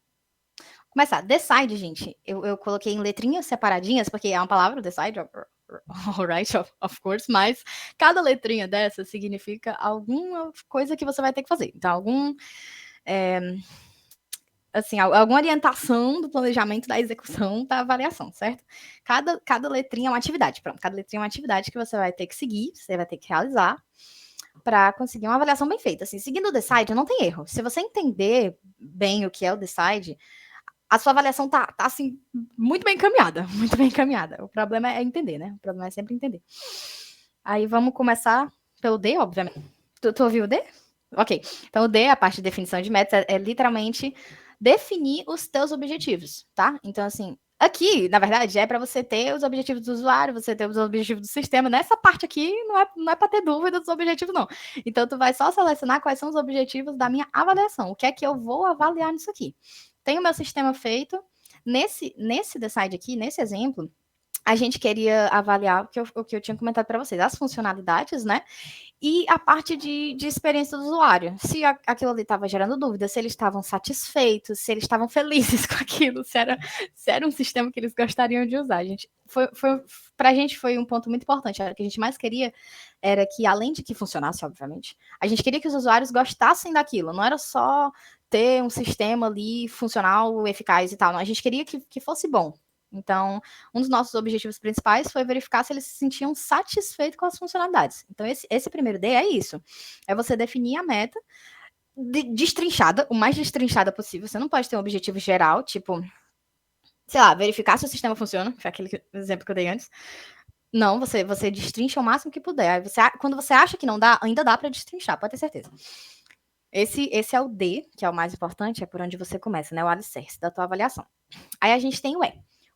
Começar, decide, gente. Eu coloquei em letrinhas separadinhas, porque é uma palavra, decide, alright, of course, mas cada letrinha dessa significa alguma coisa que você vai ter que fazer. Então, alguma orientação do planejamento da execução da avaliação, certo? Cada letrinha é uma atividade, pronto. Cada letrinha é uma atividade que você vai ter que seguir, você vai ter que realizar para conseguir uma avaliação bem feita. Assim, seguindo o Decide, não tem erro. Se você entender bem o que é o Decide, a sua avaliação tá assim, muito bem encaminhada, muito bem encaminhada. O problema é entender, né? O problema é sempre entender. Aí vamos começar pelo D, obviamente. Tu ouviu o D? Ok. Então, o D, a parte de definição de metas, é literalmente definir os teus objetivos, tá? Então, assim, aqui, na verdade, é para você ter os objetivos do usuário, você ter os objetivos do sistema. Nessa parte aqui, não é para ter dúvida dos objetivos, não. Então, tu vai só selecionar quais são os objetivos da minha avaliação. O que é que eu vou avaliar nisso aqui? Tenho o meu sistema feito. Nesse Decide aqui, nesse exemplo, a gente queria avaliar o que eu tinha comentado para vocês, as funcionalidades, né? E a parte de experiência do usuário. Se aquilo ali estava gerando dúvida, se eles estavam satisfeitos, se eles estavam felizes com aquilo, se era um sistema que eles gostariam de usar. Para a gente foi um ponto muito importante. O que a gente mais queria era que, além de que funcionasse, obviamente, a gente queria que os usuários gostassem daquilo. Não era só ter um sistema ali funcional, eficaz e tal. Não, a gente queria que fosse bom. Então, um dos nossos objetivos principais foi verificar se eles se sentiam satisfeitos com as funcionalidades. Então, esse primeiro D é isso. É você definir a meta destrinchada, o mais destrinchada possível. Você não pode ter um objetivo geral, tipo, sei lá, verificar se o sistema funciona, foi aquele exemplo que eu dei antes. Não, você destrincha o máximo que puder. Aí quando você acha que não dá, ainda dá para destrinchar, pode ter certeza. Esse é o D, que é o mais importante, é por onde você começa, né? O alicerce da tua avaliação. Aí a gente tem o E.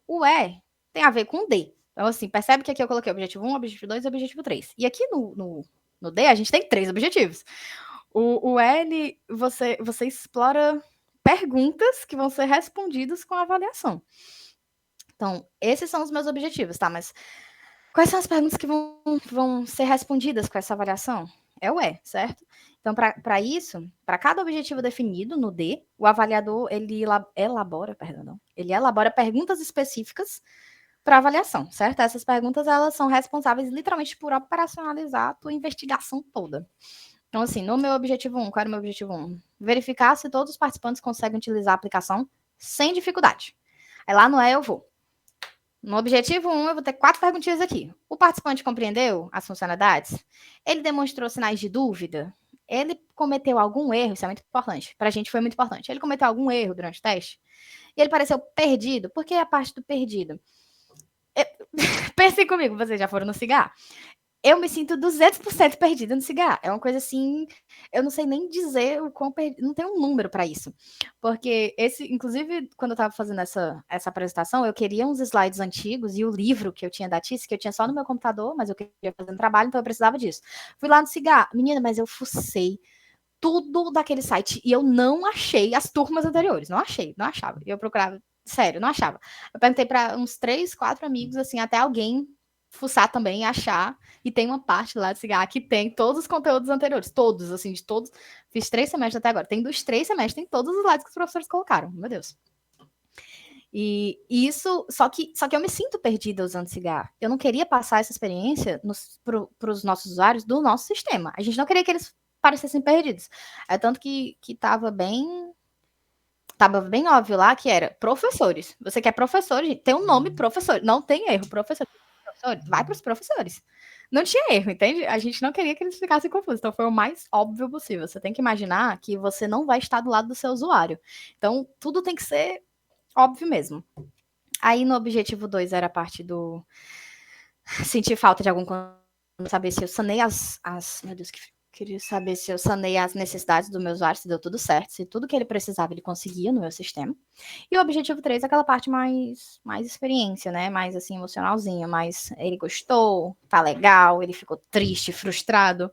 O E tem a ver com o D. Então, assim, percebe que aqui eu coloquei objetivo 1, objetivo 2 e objetivo 3. E aqui no D a gente tem 3 objetivos. O L, você explora perguntas que vão ser respondidas com a avaliação. Então, esses são os meus objetivos, tá? Mas quais são as perguntas que vão ser respondidas com essa avaliação? É o E, certo? Então, para isso, para cada objetivo definido no D, o avaliador ele elabora perguntas específicas para avaliação, certo? Essas perguntas elas são responsáveis literalmente por operacionalizar a tua investigação toda. Então, assim, no meu objetivo 1, qual era o meu objetivo 1? Verificar se todos os participantes conseguem utilizar a aplicação sem dificuldade. Aí lá no E eu vou. No objetivo 1, eu vou ter 4 perguntinhas aqui. O participante compreendeu as funcionalidades? Ele demonstrou sinais de dúvida? Ele cometeu algum erro? Isso é muito importante. Para a gente foi muito importante. Ele cometeu algum erro durante o teste? E ele pareceu perdido? Por que a parte do perdido? Pensem comigo, vocês já foram no cigarro? Eu me sinto 200% perdida no cigarro. É uma coisa assim, eu não sei nem dizer o quão perdido, não tem um número para isso. Porque inclusive, quando eu estava fazendo essa apresentação, eu queria uns slides antigos e o livro que eu tinha da Tice, que eu tinha só no meu computador, mas eu queria fazer um trabalho, então eu precisava disso. Fui lá no cigarro, menina, mas eu fucei tudo daquele site e eu não achei as turmas anteriores. Não achava. Eu procurava, sério, não achava. Eu perguntei para uns 3, 4 amigos, assim, até alguém fuçar também e achar. E tem uma parte lá de cigarro que tem todos os conteúdos anteriores. Todos, assim, de todos. Fiz 3 semestres até agora. Tem dos 3 semestres, tem todos os slides que os professores colocaram. Meu Deus. E isso, só que eu me sinto perdida usando cigarro. Eu não queria passar essa experiência para os nossos usuários do nosso sistema. A gente não queria que eles parecessem perdidos. É tanto que estava bem óbvio lá que era professores. Você quer professores, tem um nome professor, não tem erro, professor, vai para os professores. Não tinha erro, entende? A gente não queria que eles ficassem confusos, então foi o mais óbvio possível. Você tem que imaginar que você não vai estar do lado do seu usuário. Então, tudo tem que ser óbvio mesmo. Aí no objetivo 2 era a parte do sentir falta de algum, saber se eu sanei meu Deus, que queria saber se eu sanei as necessidades do meu usuário, se deu tudo certo, se tudo que ele precisava ele conseguia no meu sistema. E o objetivo 3 é aquela parte mais experiência, né? Mais assim, emocionalzinha, mais ele gostou, tá legal, ele ficou triste, frustrado.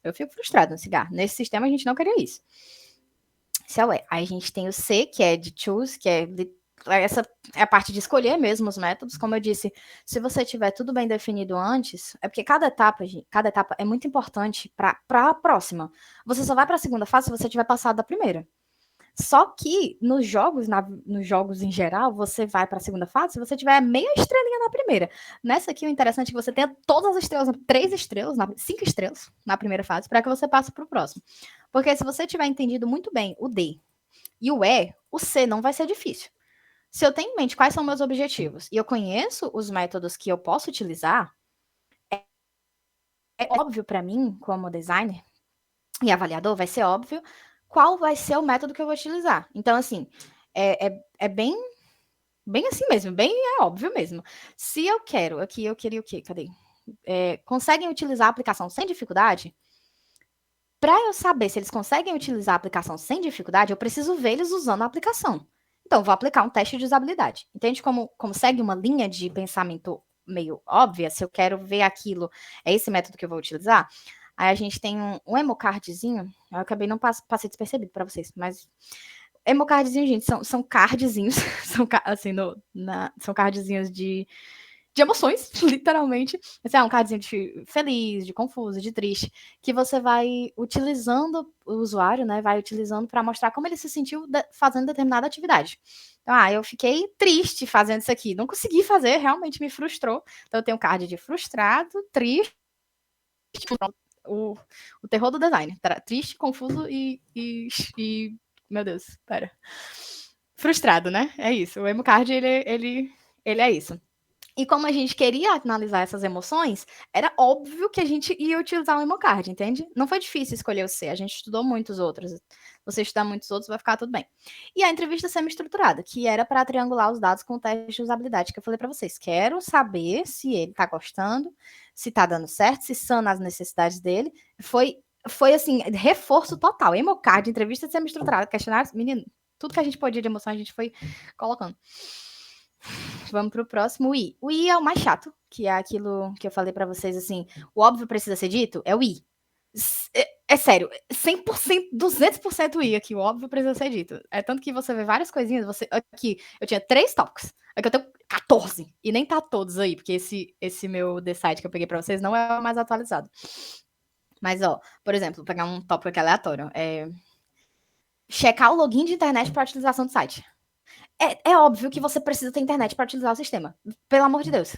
Eu fico frustrado no cigarro. Nesse sistema a gente não queria isso. Esse é o E. Aí a gente tem o C, que é de choose, que é essa é a parte de escolher mesmo os métodos. Como eu disse, se você tiver tudo bem definido antes, é porque cada etapa é muito importante para a próxima. Você só vai para a segunda fase se você tiver passado da primeira. Só que nos jogos em geral, você vai para a segunda fase se você tiver meia estrelinha na primeira. Nessa aqui, o interessante é que você tenha todas as estrelas, 3 estrelas, 5 estrelas na primeira fase, para que você passe para o próximo. Porque se você tiver entendido muito bem o D e o E, o C não vai ser difícil. Se eu tenho em mente quais são meus objetivos e eu conheço os métodos que eu posso utilizar, é óbvio para mim, como designer e avaliador, vai ser óbvio qual vai ser o método que eu vou utilizar. Então, assim, é bem assim mesmo, bem óbvio mesmo. Se eu quero, aqui eu queria o quê? Cadê? Conseguem utilizar a aplicação sem dificuldade? Para eu saber se eles conseguem utilizar a aplicação sem dificuldade, eu preciso ver eles usando a aplicação. Então, vou aplicar um teste de usabilidade. Entende como segue uma linha de pensamento meio óbvia? Se eu quero ver aquilo, é esse método que eu vou utilizar? Aí a gente tem um emocardzinho. Eu acabei não passei despercebido para vocês, mas emocardzinho, gente, são cardzinhos, assim, são cardzinhos de emoções, literalmente. Esse é um cardzinho de feliz, de confuso, de triste, que você vai utilizando, o usuário, né, vai utilizando para mostrar como ele se sentiu fazendo determinada atividade. Então, eu fiquei triste fazendo isso aqui, não consegui fazer, realmente me frustrou. Então, eu tenho um card de frustrado, triste, o terror do design. Triste, confuso e meu Deus, pera. Frustrado, né? É isso. O emo card, ele é isso. E como a gente queria analisar essas emoções, era óbvio que a gente ia utilizar o emocard, entende? Não foi difícil escolher o C, a gente estudou muitos outros. Se você estudar muitos outros, vai ficar tudo bem. E a entrevista semi-estruturada, que era para triangular os dados com o teste de usabilidade que eu falei para vocês. Quero saber se ele está gostando, se está dando certo, se sana as necessidades dele. Foi assim, reforço total. Emocard, entrevista semi-estruturada, questionários, menino, tudo que a gente podia de emoção, a gente foi colocando. Vamos pro próximo, o I. O I é o mais chato, que é aquilo que eu falei para vocês, assim, o óbvio precisa ser dito, é o I. É sério, 100%, 200% I aqui, o óbvio precisa ser dito. É tanto que você vê várias coisinhas, aqui, eu tinha 3 tópicos, aqui eu tenho 14, e nem tá todos aí, porque esse meu The Site que eu peguei para vocês não é o mais atualizado. Mas, ó, por exemplo, vou pegar um tópico aqui aleatório, checar o login de internet para utilização do site. É óbvio que você precisa ter internet para utilizar o sistema. Pelo amor de Deus.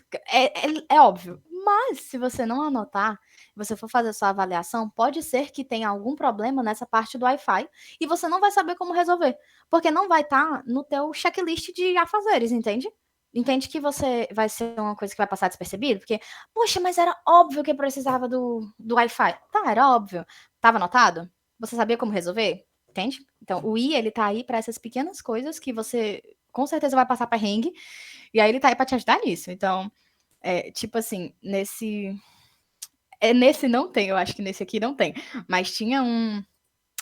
É óbvio. Mas, se você não anotar, você for fazer a sua avaliação, pode ser que tenha algum problema nessa parte do Wi-Fi e você não vai saber como resolver. Porque não vai estar no teu checklist de afazeres, entende? Entende que você vai ser uma coisa que vai passar despercebido? Porque, poxa, mas era óbvio que precisava do Wi-Fi. Tá, era óbvio. Tava anotado? Você sabia como resolver? Entende? Então, o I, ele tá aí para essas pequenas coisas que você com certeza vai passar perrengue, e aí ele tá aí para te ajudar nisso. Então, tipo assim, nesse não tem, eu acho que nesse aqui não tem, mas tinha um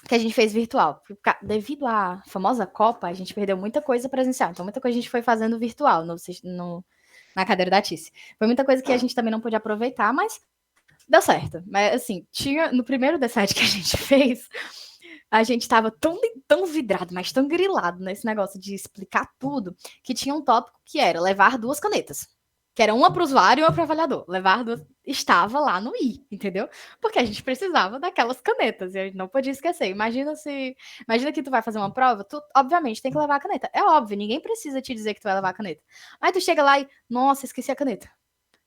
que a gente fez virtual. Devido à famosa Copa, a gente perdeu muita coisa presencial, então muita coisa a gente foi fazendo virtual na cadeira da Tice. Foi muita coisa que a gente também não pôde aproveitar, mas deu certo. Mas, assim, tinha no primeiro D7 que a gente fez, A gente estava tão vidrado, mas tão grilado nesse negócio de explicar tudo, que tinha um tópico que era levar 2 canetas. Que era uma para o usuário e uma para o avaliador. Levar 2 estava lá no I, entendeu? Porque a gente precisava daquelas canetas e a gente não podia esquecer. Imagina que tu vai fazer uma prova, tu obviamente tem que levar a caneta. É óbvio, ninguém precisa te dizer que tu vai levar a caneta. Aí tu chega lá e, nossa, esqueci a caneta.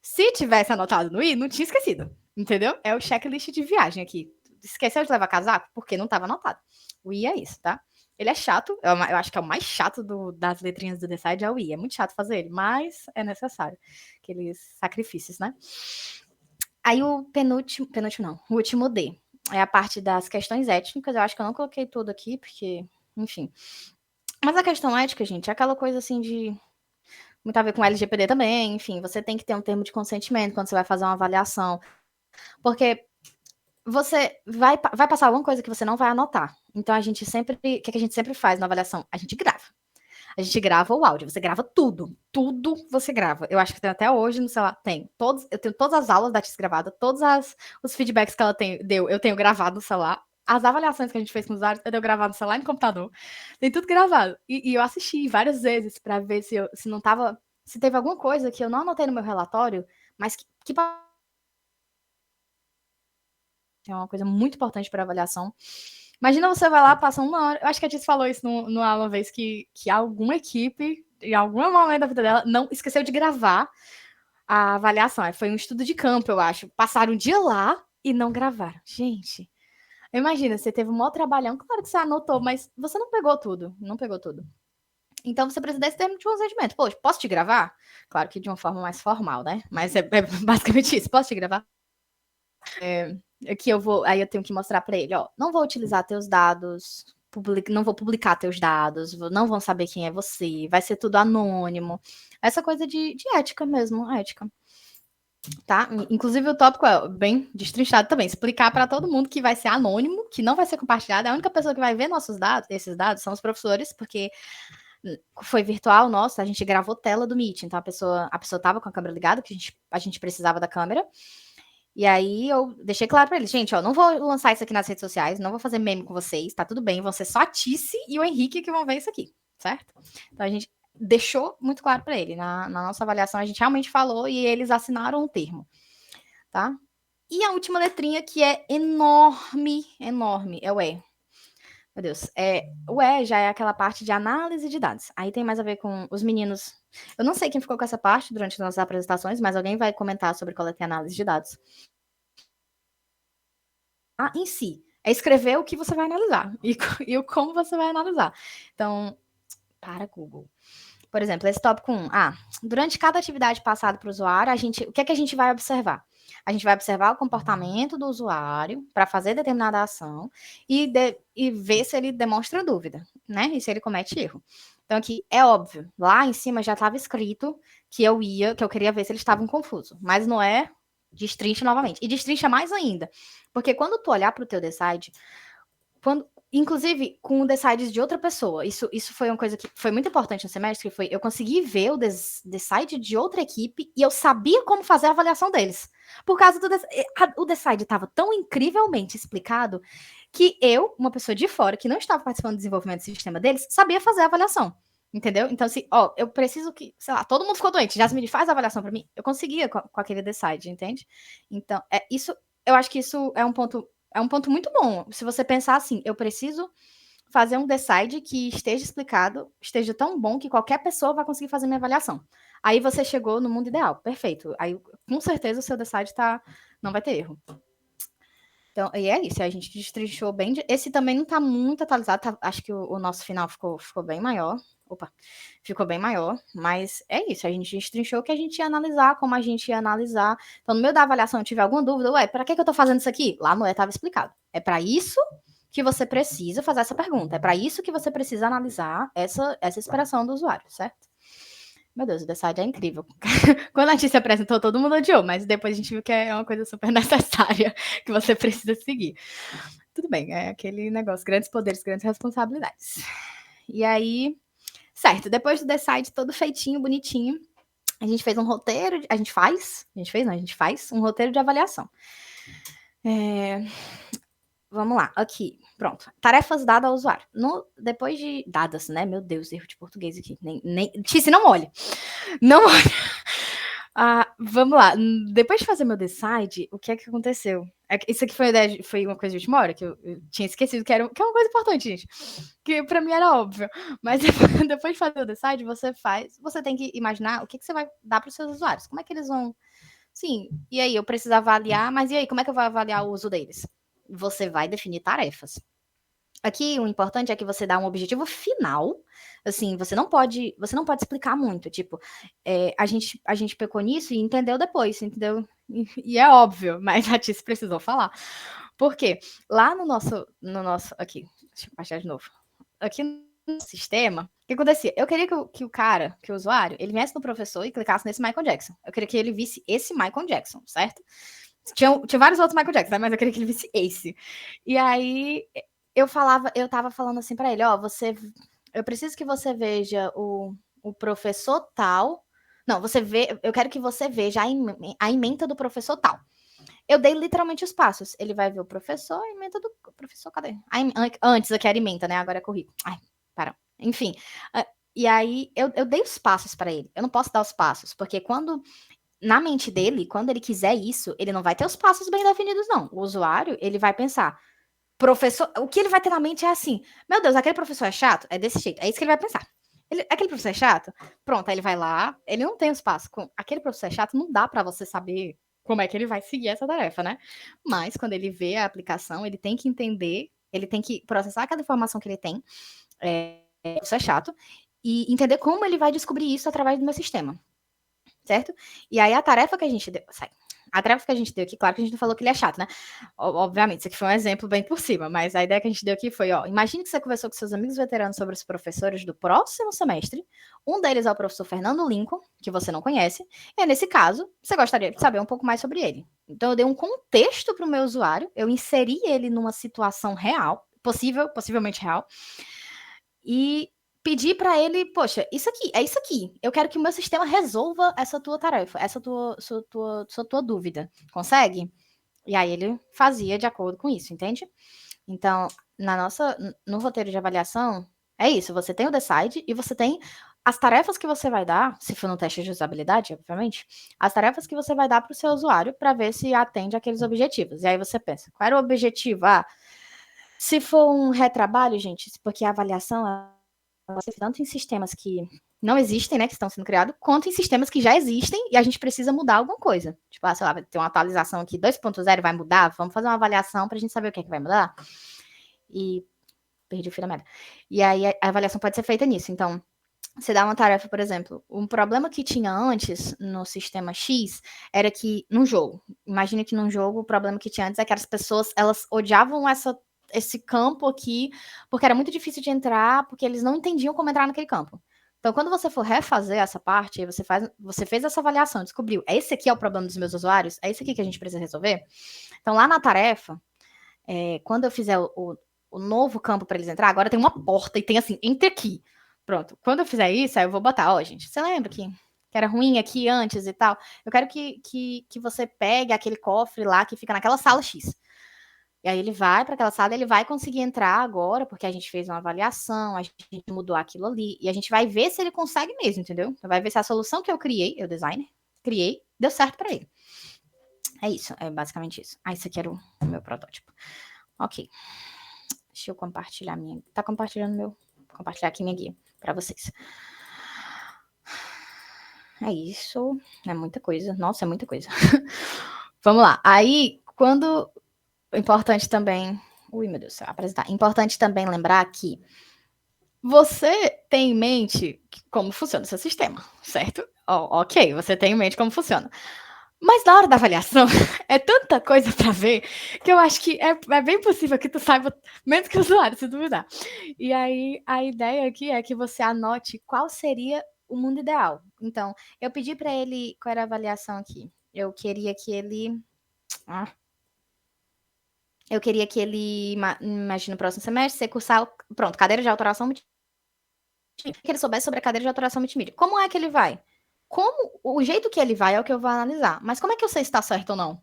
Se tivesse anotado no I, não tinha esquecido, entendeu? É o checklist de viagem aqui. Esqueceu de levar casaco? Porque não estava anotado. O I é isso, tá? Ele é chato, eu acho que é o mais chato das letrinhas do Decide, é o I. É muito chato fazer ele, mas é necessário. Aqueles sacrifícios, né? Aí o penúltimo não, o último D. É a parte das questões étnicas. Eu acho que eu não coloquei tudo aqui, porque, enfim. Mas a questão ética, gente, é aquela coisa assim de muito a ver com LGPD também, enfim, você tem que ter um termo de consentimento quando você vai fazer uma avaliação, porque você vai passar alguma coisa que você não vai anotar. Então, o que a gente sempre faz na avaliação? A gente grava. A gente grava o áudio, você grava tudo você grava. Eu acho que tem até hoje no celular, eu tenho todas as aulas da TIS gravada, os feedbacks que ela deu, eu tenho gravado no celular. As avaliações que a gente fez com os usuários, eu tenho gravado no celular e no computador. Tem tudo gravado. E eu assisti várias vezes para ver se não tava. Se teve alguma coisa que eu não anotei no meu relatório, mas que é uma coisa muito importante para avaliação. Imagina você vai lá, passa uma hora. Eu acho que a Tis falou isso no aula uma vez que alguma equipe, em algum momento da vida dela, não esqueceu de gravar a avaliação. Foi um estudo de campo, eu acho. Passaram um dia lá e não gravaram. Gente, imagina, você teve um maior trabalhão. Claro que você anotou, mas você não pegou tudo. Não pegou tudo. Então você precisa desse termo de consentimento. Poxa, posso te gravar? Claro que de uma forma mais formal, né? Mas é basicamente isso. Posso te gravar? Aí eu tenho que mostrar para ele, ó, não vou utilizar teus dados, não vou publicar teus dados, não vão saber quem é você, vai ser tudo anônimo. Essa coisa de ética mesmo, ética. Tá? Inclusive o tópico é bem destrinchado também, explicar para todo mundo que vai ser anônimo, que não vai ser compartilhado, a única pessoa que vai ver esses dados são os professores, porque foi virtual, nossa, a gente gravou tela do Meet, então a pessoa estava com a câmera ligada, que a gente precisava da câmera. E aí eu deixei claro pra eles, gente, ó, não vou lançar isso aqui nas redes sociais, não vou fazer meme com vocês, tá tudo bem, vão ser só a Tice e o Henrique que vão ver isso aqui, certo? Então a gente deixou muito claro para ele. Na nossa avaliação, a gente realmente falou e eles assinaram o termo, tá? E a última letrinha, que é enorme, é o E. Meu Deus, o E já é aquela parte de análise de dados. Aí tem mais a ver com os meninos. Eu não sei quem ficou com essa parte durante as nossas apresentações, mas alguém vai comentar sobre qual é a análise de dados. Em si. É escrever o que você vai analisar e o como você vai analisar. Então, para Google. Por exemplo, esse tópico 1. Durante cada atividade passada para o usuário, o que é que a gente vai observar? A gente vai observar o comportamento do usuário para fazer determinada ação e ver se ele demonstra dúvida, né? E se ele comete erro. Então, aqui é óbvio, lá em cima já estava escrito que eu queria ver se eles estavam confusos, mas não é destrincha novamente. E destrincha mais ainda, porque quando tu olhar para o teu Decide, inclusive com o Decides de outra pessoa, isso foi uma coisa que foi muito importante no semestre, que foi eu consegui ver o Decide de outra equipe e eu sabia como fazer a avaliação deles. Por causa o Decide estava tão incrivelmente explicado que eu, uma pessoa de fora, que não estava participando do desenvolvimento do sistema deles, sabia fazer a avaliação. Entendeu? Então, assim, eu preciso que, sei lá, todo mundo ficou doente. Jasmine faz a avaliação para mim. Eu conseguia com aquele Decide, entende? Então, eu acho que isso é um ponto muito bom. Se você pensar assim, eu preciso fazer um Decide que esteja explicado, esteja tão bom que qualquer pessoa vai conseguir fazer minha avaliação. Aí você chegou no mundo ideal, perfeito. Aí, com certeza, o seu Decide não vai ter erro. Então, e é isso, a gente destrinchou bem. Esse também não está muito atualizado, acho que o nosso final ficou bem maior. Ficou bem maior, mas é isso, a gente destrinchou o que a gente ia analisar, como a gente ia analisar. Então, no meio da avaliação, eu tive alguma dúvida, para que eu estou fazendo isso aqui? Lá no estava explicado. É para isso que você precisa fazer essa pergunta, é para isso que você precisa analisar essa expressão do usuário, certo? Meu Deus, o Decide é incrível. Quando a gente se apresentou, todo mundo odiou, mas depois a gente viu que é uma coisa super necessária que você precisa seguir. Tudo bem, é aquele negócio, grandes poderes, grandes responsabilidades. E aí, certo, depois do Decide todo feitinho, bonitinho, a gente fez um roteiro, a gente faz um roteiro de avaliação. vamos lá, aqui, pronto. Tarefas dadas ao usuário. Depois de dadas, né? Meu Deus, erro de português aqui. Tice, não olhe. Não olhe. Vamos lá. Depois de fazer meu decide, o que é que aconteceu? Isso aqui foi uma coisa de última hora, que eu tinha esquecido, que é uma coisa importante, gente. Que pra mim era óbvio. Mas depois de fazer o decide, você tem que imaginar o que você vai dar para os seus usuários. Como é que eles vão. Sim, e aí eu preciso avaliar, mas e aí, como é que eu vou avaliar o uso deles? Você vai definir tarefas. Aqui o importante é que você dá um objetivo final. Assim, você não pode explicar muito. Tipo, a gente pecou nisso e entendeu depois, entendeu? E é óbvio, mas a Tice precisou falar. Por quê? Lá no nosso. Aqui, deixa eu baixar de novo. Aqui no sistema, o que acontecia? Eu queria que o usuário, ele viesse no professor e clicasse nesse Michael Jackson. Eu queria que ele visse esse Michael Jackson, certo? Tinha vários outros Michael Jackson, né? Mas eu queria que ele visse esse. E aí eu tava falando assim para ele, ó, eu preciso que você veja o professor tal. Não, eu quero que você veja a ementa do professor tal. Eu dei literalmente os passos. Ele vai ver o professor, a ementa do professor, cadê? Antes aqui era ementa, né? Agora é currículo. Ai, para. Enfim. E aí eu dei os passos para ele. Eu não posso dar os passos, porque na mente dele, quando ele quiser isso, ele não vai ter os passos bem definidos, não. O usuário, ele vai pensar, professor, o que ele vai ter na mente é assim, meu Deus, aquele professor é chato? É desse jeito, é isso que ele vai pensar. Aquele professor é chato? Pronto, aí ele vai lá, ele não tem os passos. Aquele professor é chato, não dá para você saber como é que ele vai seguir essa tarefa, né? Mas quando ele vê a aplicação, ele tem que entender, ele tem que processar aquela informação que ele tem, isso é chato, e entender como ele vai descobrir isso através do meu sistema. Certo? E aí a tarefa que a gente deu. A tarefa que a gente deu aqui, claro que a gente não falou que ele é chato, né? Obviamente, isso aqui foi um exemplo bem por cima, mas a ideia que a gente deu aqui foi, ó, imagine que você conversou com seus amigos veteranos sobre os professores do próximo semestre. Um deles é o professor Fernando Lincoln, que você não conhece, e nesse caso, você gostaria de saber um pouco mais sobre ele. Então, eu dei um contexto para o meu usuário, eu inseri ele numa situação real, possivelmente real, e pedir para ele, poxa, isso aqui. Eu quero que o meu sistema resolva essa tua tarefa, essa tua dúvida. Consegue? E aí ele fazia de acordo com isso, entende? Então, no roteiro de avaliação, é isso. Você tem o decide e você tem as tarefas que você vai dar, se for no teste de usabilidade, obviamente, as tarefas que você vai dar para o seu usuário para ver se atende aqueles objetivos. E aí você pensa, qual era o objetivo? Se for um retrabalho, gente, porque a avaliação tanto em sistemas que não existem, né, que estão sendo criados, quanto em sistemas que já existem e a gente precisa mudar alguma coisa. Tipo, sei lá, vai ter uma atualização aqui 2.0, vai mudar, vamos fazer uma avaliação para a gente saber o que é que vai mudar. E perdi o fio da merda. E aí a avaliação pode ser feita nisso. Então, você dá uma tarefa, por exemplo, um problema que tinha antes no sistema X era que num jogo, imagine que num jogo o problema que tinha antes é que as pessoas, elas odiavam esse campo aqui, porque era muito difícil de entrar, porque eles não entendiam como entrar naquele campo. Então, quando você for refazer essa parte, você fez essa avaliação, descobriu, esse aqui é o problema dos meus usuários, é esse aqui que a gente precisa resolver. Então, lá na tarefa, quando eu fizer o novo campo para eles entrar, agora tem uma porta e tem assim, entre aqui. Pronto. Quando eu fizer isso, aí eu vou botar, ó, gente, você lembra que era ruim aqui antes e tal? Eu quero que você pegue aquele cofre lá que fica naquela sala X. E aí ele vai para aquela sala, ele vai conseguir entrar agora, porque a gente fez uma avaliação, a gente mudou aquilo ali, e a gente vai ver se ele consegue mesmo, entendeu? Vai ver se a solução que eu criei, eu designer, criei, deu certo para ele. É isso, é basicamente isso. Isso aqui era o meu protótipo. Ok. Deixa eu compartilhar minha. Tá compartilhando meu. Vou compartilhar aqui minha guia para vocês. É isso. É muita coisa. Nossa, é muita coisa. Vamos lá. Aí, quando. Importante também. Ui, meu Deus, apresentar. Importante também lembrar que você tem em mente como funciona o seu sistema, certo? Ok, você tem em mente como funciona. Mas na hora da avaliação, é tanta coisa para ver que eu acho que é bem possível que tu saiba menos que o usuário, se duvidar. E aí, a ideia aqui é que você anote qual seria o mundo ideal. Então, eu pedi para ele, qual era a avaliação aqui? Eu queria que ele imagina no próximo semestre, você cursar, pronto, cadeira de autoração multimídia. Que ele soubesse sobre a cadeira de autoração multimídia. Como é que ele vai? O jeito que ele vai é o que eu vou analisar. Mas como é que eu sei se está certo ou não?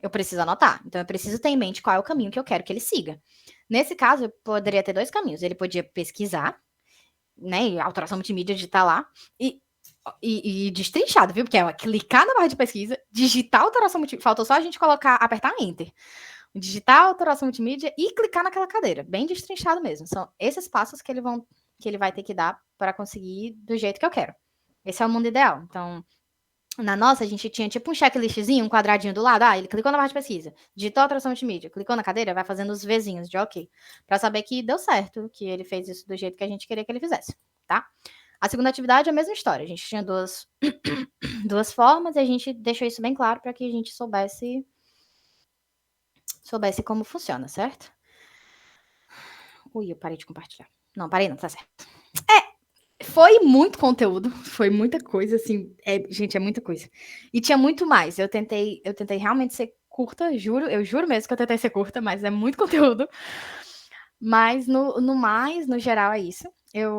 eu preciso anotar. Então, eu preciso ter em mente qual é o caminho que eu quero que ele siga. Nesse caso, eu poderia ter 2 caminhos. Ele podia pesquisar, né, e alteração multimídia, digitar lá, e destrinchado, viu? Porque é clicar na barra de pesquisa, digitar alteração multimídia, faltou só a gente apertar Enter. Digitar alteração multimídia e clicar naquela cadeira. Bem destrinchado mesmo. São esses passos que ele vai ter que dar para conseguir do jeito que eu quero. Esse é o mundo ideal. Então, na nossa, a gente tinha tipo um checklistzinho, um quadradinho do lado. Ele clicou na barra de pesquisa, digitou alteração multimídia, clicou na cadeira, vai fazendo os Vzinhos de ok. Para saber que deu certo, que ele fez isso do jeito que a gente queria que ele fizesse, tá? A segunda atividade é a mesma história. A gente tinha duas formas e a gente deixou isso bem claro para que a gente soubesse como funciona, certo? Ui, eu parei de compartilhar. Não, parei não, tá certo. Foi muito conteúdo, foi muita coisa, assim, gente, é muita coisa. E tinha muito mais, eu tentei realmente ser curta, eu juro mesmo que eu tentei ser curta, mas é muito conteúdo. Mas no geral é isso. Eu